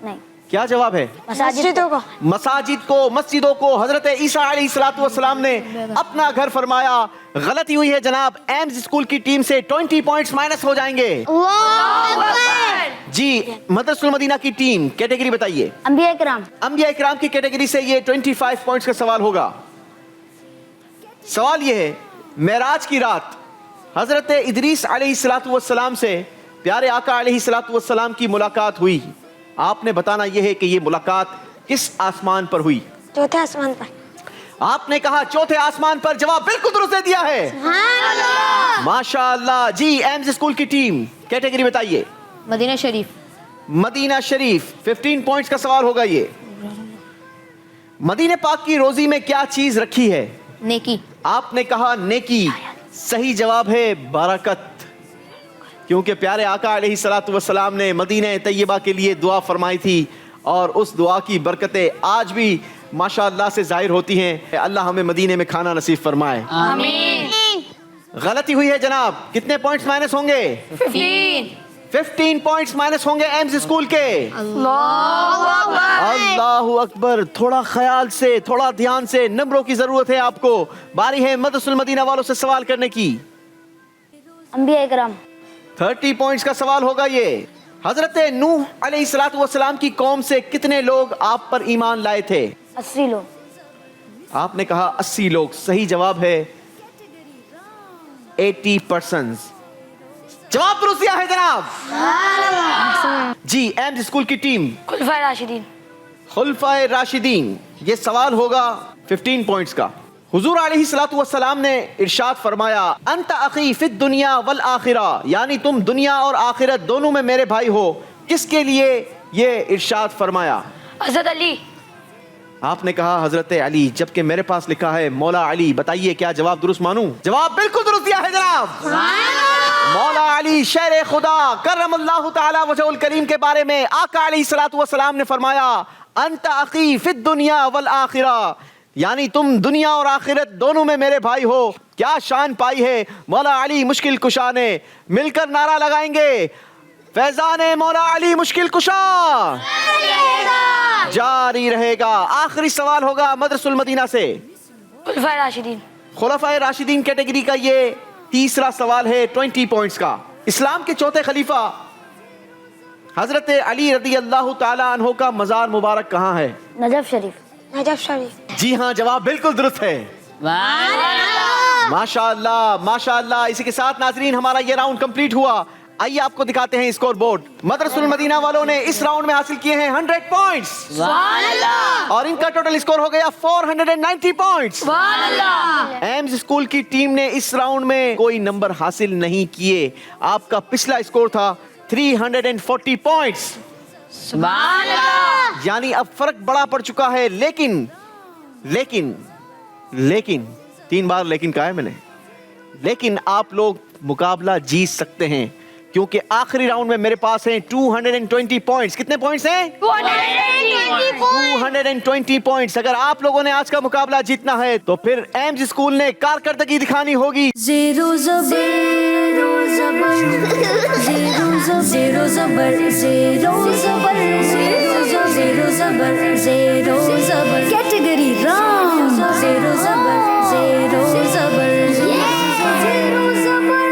नहीं। क्या जवाब है? मस्जिदों को। मसाजिद को, मस्जिदों को हजरत ईसा अलैहिस्सलातु वस्सलाम ने अपना घर फरमाया। गलती हुई है जनाब। एम्स स्कूल की टीम से 20 पॉइंट्स माइनस हो जाएंगे। जी मदरसुल मदीना की टीम कैटेगरी बताइए। अंबिया इकराम। अंबिया इकराम की कैटेगरी से ये 25 पॉइंट्स का सवाल होगा। सवाल ये है, मेराज की रात हजरत इदरीस अलैहिस्सलातु वस्सलाम से प्यारे आका अलैहिस्सलातु वस्सलाम की मुलाकात हुई। आपने बताना यह है कि ये मुलाकात किस आसमान पर हुई? चौथे आसमान पर। आपने कहा चौथे आसमान पर। जवाब बिल्कुल दुरुस्त दे दिया है। माशाअल्लाह। जी एम्स स्कूल की टीम कैटेगरी बताइए। मदीना शरीफ। मदीना शरीफ। 15 पॉइंट्स का सवाल होगा ये। मदीने पाक की रोजी में क्या चीज रखी है? नेकी। आपने कहा नेकी। सही जवाब है बरकत, क्योंकि प्यारे आका अलैहिस्सलातु वस्सलाम ने मदीने तैयबा के लिए दुआ फरमाई थी और उस दुआ की बरकतें आज भी माशाअल्लाह से जाहिर होती हैं। अल्लाह हमें मदीने में खाना नसीब फरमाए। आमीन। गलती हुई है जनाब। कितने पॉइंट्स माइनस होंगे? 15 पॉइंट्स माइनस होंगे एम्स स्कूल के। अल्लाहु अकबर। थोड़ा ख्याल से, थोड़ा ध्यान से, नंबरों की जरूरत है आपको। बारी है मदरसुल मदीना वालों से सवाल करने की। अंबिया इकराम। 30 पॉइंट्स का सवाल होगा ये। हजरत नूह अलैहिस्सलातु वस्सलाम की कौम से कितने लोग आप पर ईमान लाए थे? 80 लोग। आपने कहा 80 लोग। सही जवाब है 80%। जवाब दुरुस्त दिया है जनाब। जी एम्स स्कूल की टीम खुलफाए राशिदीन। खुलफाए राशिदीन। ये सवाल होगा 15 पॉइंट्स का। हुजूर अलैहिस्सलातु वस्सलाम ने इरशाद फरमाया, अंत अखी फिद दुनिया वल आखिरा, यानी तुम दुनिया और आखिरत दोनों में मेरे भाई हो। किसके लिए ये इरशाद फरमाया? हजरत अली। आपने कहा हजरत अली, जबकि मेरे पास लिखा है मौला अली। बताइए क्या जवाब दुरुस्त मानूं? जवाब बिल्कुल दुरुस्त दिया है जनाब। मौला अली शेर खुदा करमल्लाहु ताला वजहुल करीम के बारे में आका अलैहिस्सलातु वस्सलाम ने फरमाया, अंत अखी फिद दुनिया वल आखिरा, यानी तुम दुनिया और आखिरत दोनों में मेरे भाई हो। क्या शान पाई है मौला अली मुश्किल कुशा ने। मिलकर नारा लगाएंगे, फैजाने मौला अली मुश्किल कुशा जारी रहेगा। आखिरी सवाल होगा मदरसुल मदीना से। खुलफाए राशिदीन। खुलफाए राशिदीन कैटेगरी का ये तीसरा सवाल है 20 पॉइंट्स का। इस्लाम के चौथे खलीफा حضرت علی رضی اللہ تعالیٰ عنہ کا مزار مبارک कहाँ है? नजफ शरीफ। नजफ शरीफ। जी हाँ, जवाब बिल्कुल दुरुस्त है। माशाअल्लाह माशाअल्लाह। इसी के साथ नाजरीन हमारा ये राउंड कंप्लीट हुआ। आइए आपको दिखाते हैं स्कोर बोर्ड। मदरसुल मदीना वालों ने इस राउंड में हासिल किए हैं 100 पॉइंट्स और इनका टोटल स्कोर हो गया 490 पॉइंट्स। एम्स स्कूल की टीम ने इस राउंड में कोई नंबर हासिल नहीं किए। आपका पिछला स्कोर था 340 पॉइंट्स, यानी अब फर्क बड़ा पड़ चुका है। लेकिन लेकिन लेकिन 3 बार लेकिन कहा है मैंने, लेकिन आप लोग मुकाबला जीत सकते हैं क्योंकि आखिरी राउंड में मेरे पास हैं 220 पॉइंट्स। कितने पॉइंट्स हैं? 220 पॉइंट्स। अगर आप लोगों ने आज का मुकाबला जीतना है तो फिर एम्स स्कूल ने कारकर्दगी दिखानी होगी। Zero zबर, zero zबर, zero zबर, zero zबर, zero zबर. Category round. Zero zबर, zero zबर, zero zबर.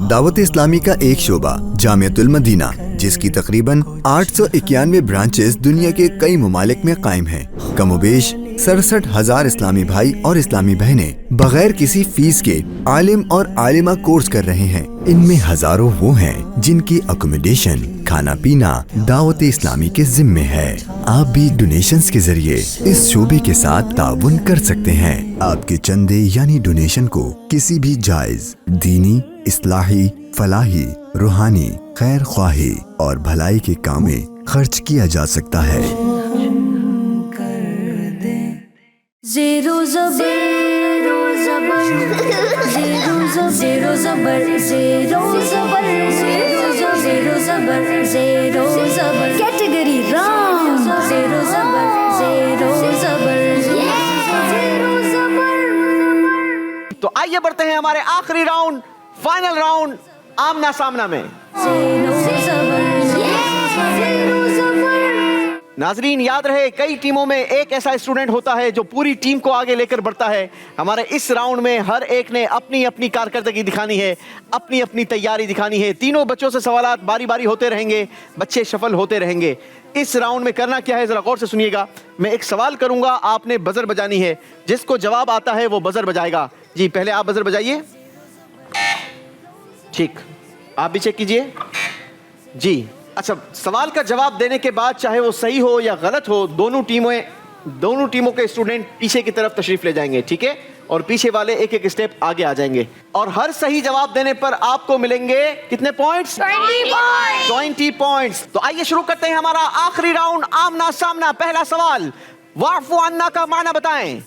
Dawat Islami का एक शोबा जामियतुल मदीना, जिसकी तकरीबन 891 ब्रांचेस दुनिया के कई ममालिक में कायम हैं। कमोबेश 67,000 इस्लामी भाई और इस्लामी बहनें बगैर किसी फीस के आलिम और आलिमा कोर्स कर रहे हैं। इनमें हजारों वो हैं जिनकी अकोमोडेशन, खाना पीना दावत इस्लामी के जिम्मे है। आप भी डोनेशंस के जरिए इस शोबे के साथ ताउन कर सकते हैं। आपके चंदे यानी डोनेशन को किसी भी जायज दीनी, इस्लाही, फलाही, रूहानी, खैर ख्वाही और भलाई के काम में खर्च किया जा सकता है। Zero zबर, zero zबर, zero zबर, zero zबर, zero zबर, zero zबर. Category round. Zero zबर, zero zबर, zero zबर. तो आइए बढ़ते हैं हमारे आखिरी राउंड, फाइनल राउंड, आमना सामना में। Zero zबर, zero zबर. नाजरीन याद रहे, कई टीमों में एक ऐसा स्टूडेंट होता है जो पूरी टीम को आगे लेकर बढ़ता है। हमारे इस राउंड में हर एक ने अपनी अपनी कारकर्दगी दिखानी है, अपनी अपनी तैयारी दिखानी है। तीनों बच्चों से सवालात बारी बारी होते रहेंगे, बच्चे शफल होते रहेंगे। इस राउंड में करना क्या है जरा गौर से सुनिएगा। मैं एक सवाल करूंगा, आपने बजर बजानी है, जिसको जवाब आता है वो बजर बजाएगा। जी पहले आप बजर बजाइए। ठीक, आप भी चेक कीजिए जी। अच्छा, सवाल का जवाब देने के बाद चाहे वो सही हो या गलत हो, दोनों टीमों के स्टूडेंट पीछे की तरफ तशरीफ ले जाएंगे, ठीक है? और पीछे वाले एक एक स्टेप आगे आ जाएंगे और हर सही जवाब देने पर आपको मिलेंगे कितने पॉइंट्स? 20 पॉइंट्स। तो आइए शुरू करते हैं हमारा आखिरी राउंड, आमना सामना। पहला सवाल, वाफ़ु अन्ना का माना बताएं।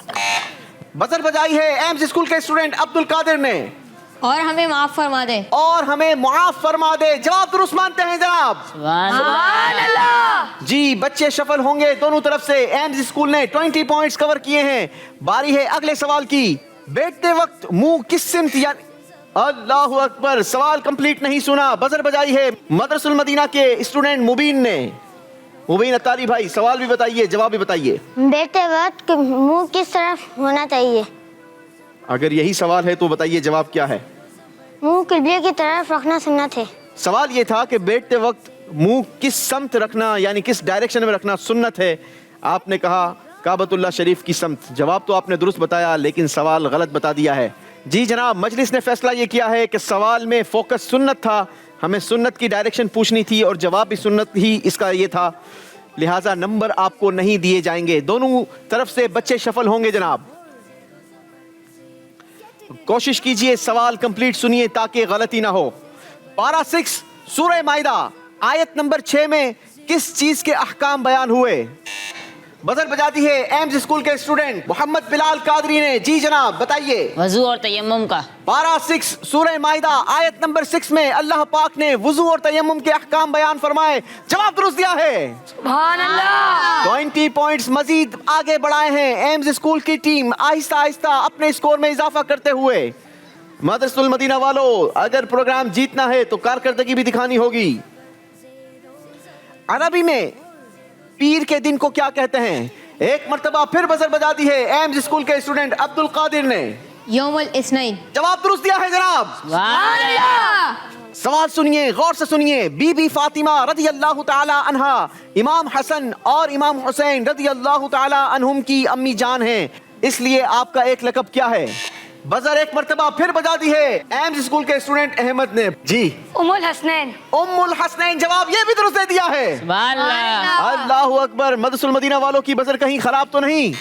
बजर बजाई है एम्स स्कूल के स्टूडेंट अब्दुल कादिर ने। और हमें माफ फरमा दे। और हमें माफ फरमा दे। जवाब दुरुस्त मानते हैं जनाब? जी, बच्चे शफल होंगे दोनों तरफ से। एम्स स्कूल ने 20 पॉइंट्स कवर किए हैं। बारी है अगले सवाल की। बैठते वक्त मुंह किस सिमत यानी, अल्लाहु अकबर, सवाल कंप्लीट नहीं सुना। बजर बजाई है मदरसुल मदीना के स्टूडेंट मुबीन ने। मुबीन अत्तारी भाई, सवाल भी बताइए, जवाब भी बताइए। बैठते वक्त मुंह किस तरफ होना चाहिए? अगर यही सवाल है तो बताइए जवाब क्या है? मुंह किबले की तरफ रखना सुन्नत है। सवाल ये था कि बैठते वक्त मुंह किस समत रखना यानी किस डायरेक्शन में रखना सुन्नत है। आपने कहा काबतुल्लाह शरीफ की समत। जवाब तो आपने दुरुस्त बताया लेकिन सवाल गलत बता दिया है। जी जनाब, मजलिस ने फैसला ये किया है कि सवाल में फोकस सुन्नत था, हमें सुन्नत की डायरेक्शन पूछनी थी और जवाब भी सुन्नत ही इसका ये था, लिहाजा नंबर आपको नहीं दिए जाएंगे। दोनों तरफ से बच्चे शफल होंगे जनाब। कोशिश कीजिए, सवाल कंप्लीट सुनिए ताकि गलती ना हो। पारा 6 सूरह माइदा आयत नंबर 6 में किस चीज के अहकाम बयान हुए? बजर बजाती है एम्स स्कूल के स्टूडेंट मोहम्मद बिलाल कादरी ने। जी जनाब बताइए। वजू और तयम्मुम का। पारा 6 सूरह माइदा आयत नंबर 6 में अल्लाह पाक ने वुजू और तयम्मुम के अहकाम बयान फरमाए। जवाब दुरुस्त दिया है। सुभान अल्लाह। 20 पॉइंट्स मजीद आगे बढ़ाए हैं एम्स स्कूल की टीम, आहिस्ता आहिस्ता अपने स्कोर में इजाफा करते हुए। मदरसुल मदीना वालों, अगर प्रोग्राम जीतना है तो कारकर्दगी भी दिखानी होगी। अरबी में पीर के दिन को क्या कहते हैं? एक मर्तबा फिर बजर बजा दी है एम्स स्कूल के स्टूडेंट अब्दुल कादिर ने। यौमुल इस्नैन। जवाब दुरुस्त दिया है जनाब। सवाल सुनिए, गौर से सुनिए। बीबी फातिमा रदी अल्लाह ताला अन्हा इमाम हसन और इमाम हुसैन रदी अल्लाह ताला अन्हुम की अम्मी जान हैं, इसलिए आपका एक लक़ब क्या है? बजर एक मर्तबा फिर बजा दी है एम्स स्कूल के स्टूडेंट अहमद ने। जी उम्मुल हसनैन। उम्मुल हसनैन, जवाब ये भी दुरुस्त दे दिया है। सुभान अल्लाह। अल्लाहु अकबर। मदरसुल मदीना वालों की बजर कहीं खराब तो नहीं?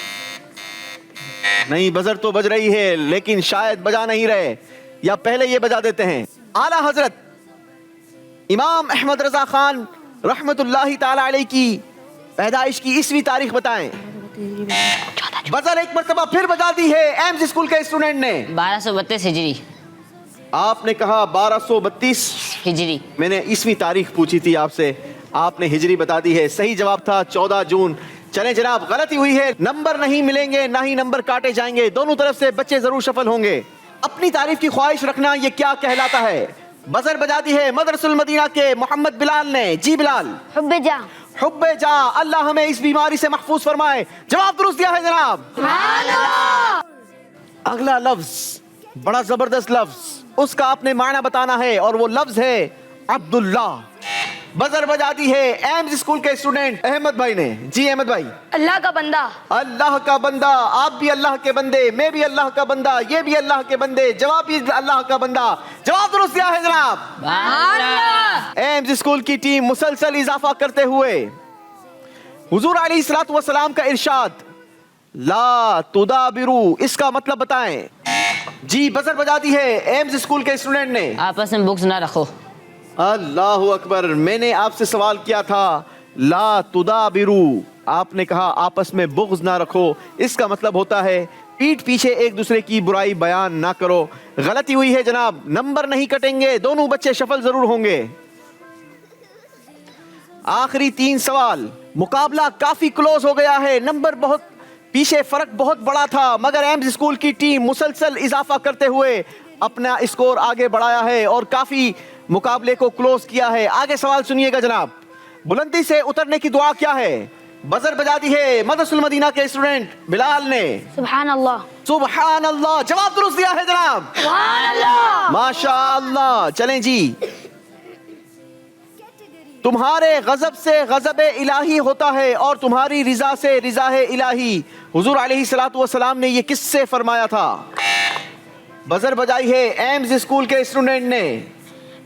नहीं, बजर तो बज रही है लेकिन शायद बजा नहीं रहे, या पहले ये बजा देते हैं। आला हजरत इमाम अहमद रजा खान रहमतुल्लाहि ताला अलैह की पैदाइश की ईस्वी तारीख बताएं। बजर एक मर्तबा फिर बजा दी है एम्स स्कूल के स्टूडेंट ने। 1232 हिजरी। आपने कहा 1232 हिजरी। मैंने ईस्वी तारीख पूछी थी आपसे, आपने हिजरी बता दी है। सही जवाब था 14 जून। चलें जनाब, गलती हुई है, नंबर नहीं मिलेंगे ना ही नंबर काटे जाएंगे, दोनों तरफ से बच्चे जरूर सफल होंगे। अपनी तारीफ की ख्वाहिश रखना ये क्या कहलाता है? बजर बजा दी है मदरसुल मदीना के मोहम्मद बिलाल ने। जी बिलाल। हुब्बे जा। हुब्बे जा, अल्लाह हमें इस बीमारी से महफूज फरमाए। जवाब दुरुस्त दिया है जनाब। अगला लफ्ज बड़ा जबरदस्त लफ्ज, उसका आपने मायना बताना है और वो लफ्ज है अब्दुल्ला। बजर बजा दी है एम्स स्कूल के स्टूडेंट अहमद भाई ने। जी अहमद भाई। अल्लाह का बंदा। अल्लाह का बंदा, आप भी अल्लाह के बंदे, मैं भी अल्लाह का बंदा, ये भी अल्लाह के बंदे, जवाब भी अल्लाह का बंदा। जवाब दुरुस्त दिया है जनाब। एम्स स्कूल की टीम मुसलसल इजाफा करते हुए हुजूर अलैहिस्सलातु वस्सलाम का इरशाद ला तुदाबिरू, इसका मतलब बताएं। जी बजर बजा दी है एम्स स्कूल के स्टूडेंट ने। आपस में बुक्स ना रखो। अल्लाहु अकबर। मैंने आपसे सवाल किया था ला तुदाबिरू, आपने कहा आपस में बुग़्ज़ ना रखो, इसका मतलब होता है पीठ पीछे एक दूसरे की बुराई बयान ना करो। गलती हुई है जनाब, नंबर नहीं कटेंगे, दोनों बच्चे सफल जरूर होंगे। आखिरी 3 सवाल, मुकाबला काफी क्लोज हो गया है, नंबर बहुत पीछे, फर्क बहुत बड़ा था, मगर एम्स स्कूल की टीम मुसलसल इजाफा करते हुए अपना स्कोर आगे बढ़ाया है और काफी मुकाबले को क्लोज किया है। आगे सवाल सुनिएगा जनाब। बुलंदी से उतरने की दुआ क्या है? बजर बजा दी है मदरसुल मदीना के स्टूडेंट बिलाल ने। सुभान अल्लाह। सुभान अल्लाह, जवाब दुरुस्त दिया है जनाब। सुभान अल्लाह। माशाअल्लाह। चलें जी, तुम्हारे गजब से गजब इलाही होता है और तुम्हारी रिजा से रिजा इलाही। हुजूर अलैहिस्सलातु वस्सलाम ने ये किससे फरमाया था? बजर बजाई है एम्स स्कूल के स्टूडेंट ने।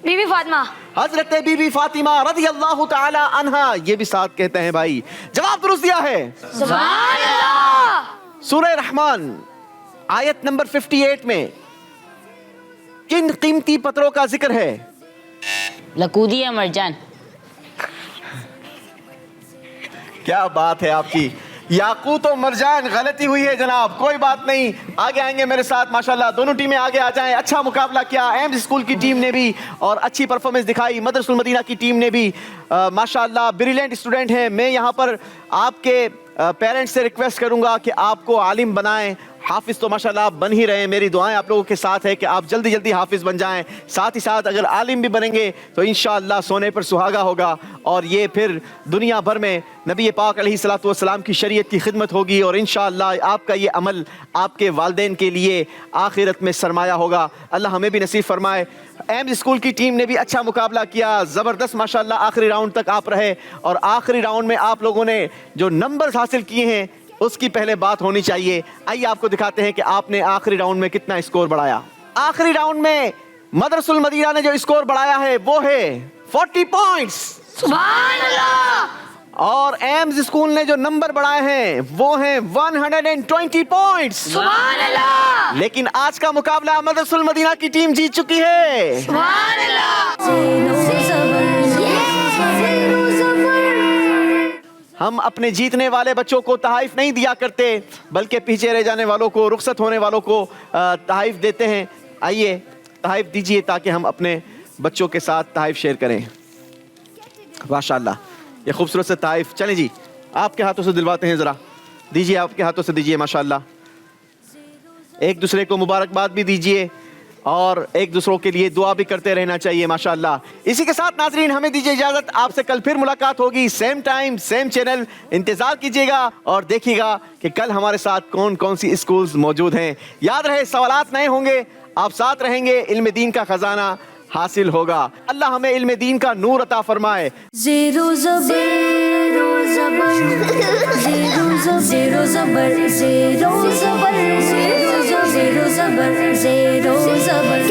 बीबी फातिमा। हजरत बीबी फातिमा रज़ी अल्लाह ताला अन्हा, ये भी साथ कहते हैं भाई। जवाब दुरुस्त दिया है। सुभान अल्लाह। सूरह रहमान आयत नंबर 58 में किन कीमती पत्थरों का जिक्र है? लकूदिया मरजान। क्या बात है आपकी, याकूत और मरजान। गलती हुई है जनाब, कोई बात नहीं, आगे आएंगे मेरे साथ। माशाल्लाह दोनों टीमें आगे आ जाएं। अच्छा मुकाबला किया एम्स स्कूल की टीम ने भी और अच्छी परफॉर्मेंस दिखाई, मदरसुल मदीना की टीम ने भी। माशाल्लाह ब्रिलियंट स्टूडेंट हैं। मैं यहाँ पर आपके पेरेंट्स से रिक्वेस्ट करूँगा कि आपको आलिम बनाएं। हाफिज तो माशाल्लाह आप बन ही रहे हैं, मेरी दुआएं आप लोगों के साथ है कि आप जल्दी जल्दी हाफिज बन जाएं। साथ ही साथ अगर आलिम भी बनेंगे तो इंशाअल्लाह सोने पर सुहागा होगा और ये फिर दुनिया भर में नबी पाक अलैहिस्सलातु वस्सलाम की शरीयत की खिदमत होगी और इंशाअल्लाह आपका ये अमल आपके वालिदैन के लिए आखिरत में सरमाया होगा। अल्लाह हमें भी नसीब फरमाए। एम्स स्कूल की टीम ने भी अच्छा मुकाबला किया, ज़बरदस्त माशाल्लाह आखिरी राउंड तक आप रहे और आखिरी राउंड में आप लोगों ने जो नंबर्स हासिल किए हैं उसकी पहले बात होनी चाहिए। आइए आपको दिखाते हैं कि आपने आखिरी राउंड में कितना स्कोर बढ़ाया। आखिरी राउंड में मदरसुल मदीना ने जो स्कोर बढ़ाया है वो है 40 पॉइंट्स। सुभान अल्लाह। और एम्स स्कूल ने जो नंबर बढ़ाए हैं वो हैं 120 पॉइंट्स। सुभान अल्लाह। लेकिन आज का मुकाबला मदरसुल मदीना की टीम जीत चुकी है। सुभान अल्लाह। हम अपने जीतने वाले बच्चों को तहाइफ नहीं दिया करते बल्कि पीछे रह जाने वालों को, रुखसत होने वालों को तहाइफ देते हैं। आइए तहाइफ दीजिए ताकि हम अपने बच्चों के साथ तहाइफ शेयर करें। माशाअल्लाह ये खूबसूरत से तहाइफ। चलें जी, आपके हाथों से दिलवाते हैं, ज़रा दीजिए, आपके हाथों से दीजिए। माशाअल्लाह एक दूसरे को मुबारकबाद भी दीजिए। اور ایک دوسروں کے لیے دعا بھی کرتے رہنا چاہیے ماشاءاللہ. اسی کے ساتھ ناظرین ہمیں دیجیے اجازت, آپ سے کل پھر ملاقات ہوگی, سیم ٹائم سیم چینل. انتظار کیجیے گا اور دیکھیے گا کہ کل ہمارے ساتھ کون کون سی اسکولز موجود ہیں. یاد رہے سوالات نئے ہوں گے, آپ ساتھ رہیں گے, علم دین کا خزانہ حاصل ہوگا. اللہ ہمیں علم دین کا نور عطا فرمائے. زیرو زبر زیرو زبر زیرو زبر زیرو زبر زیرو زبر زیرو زبر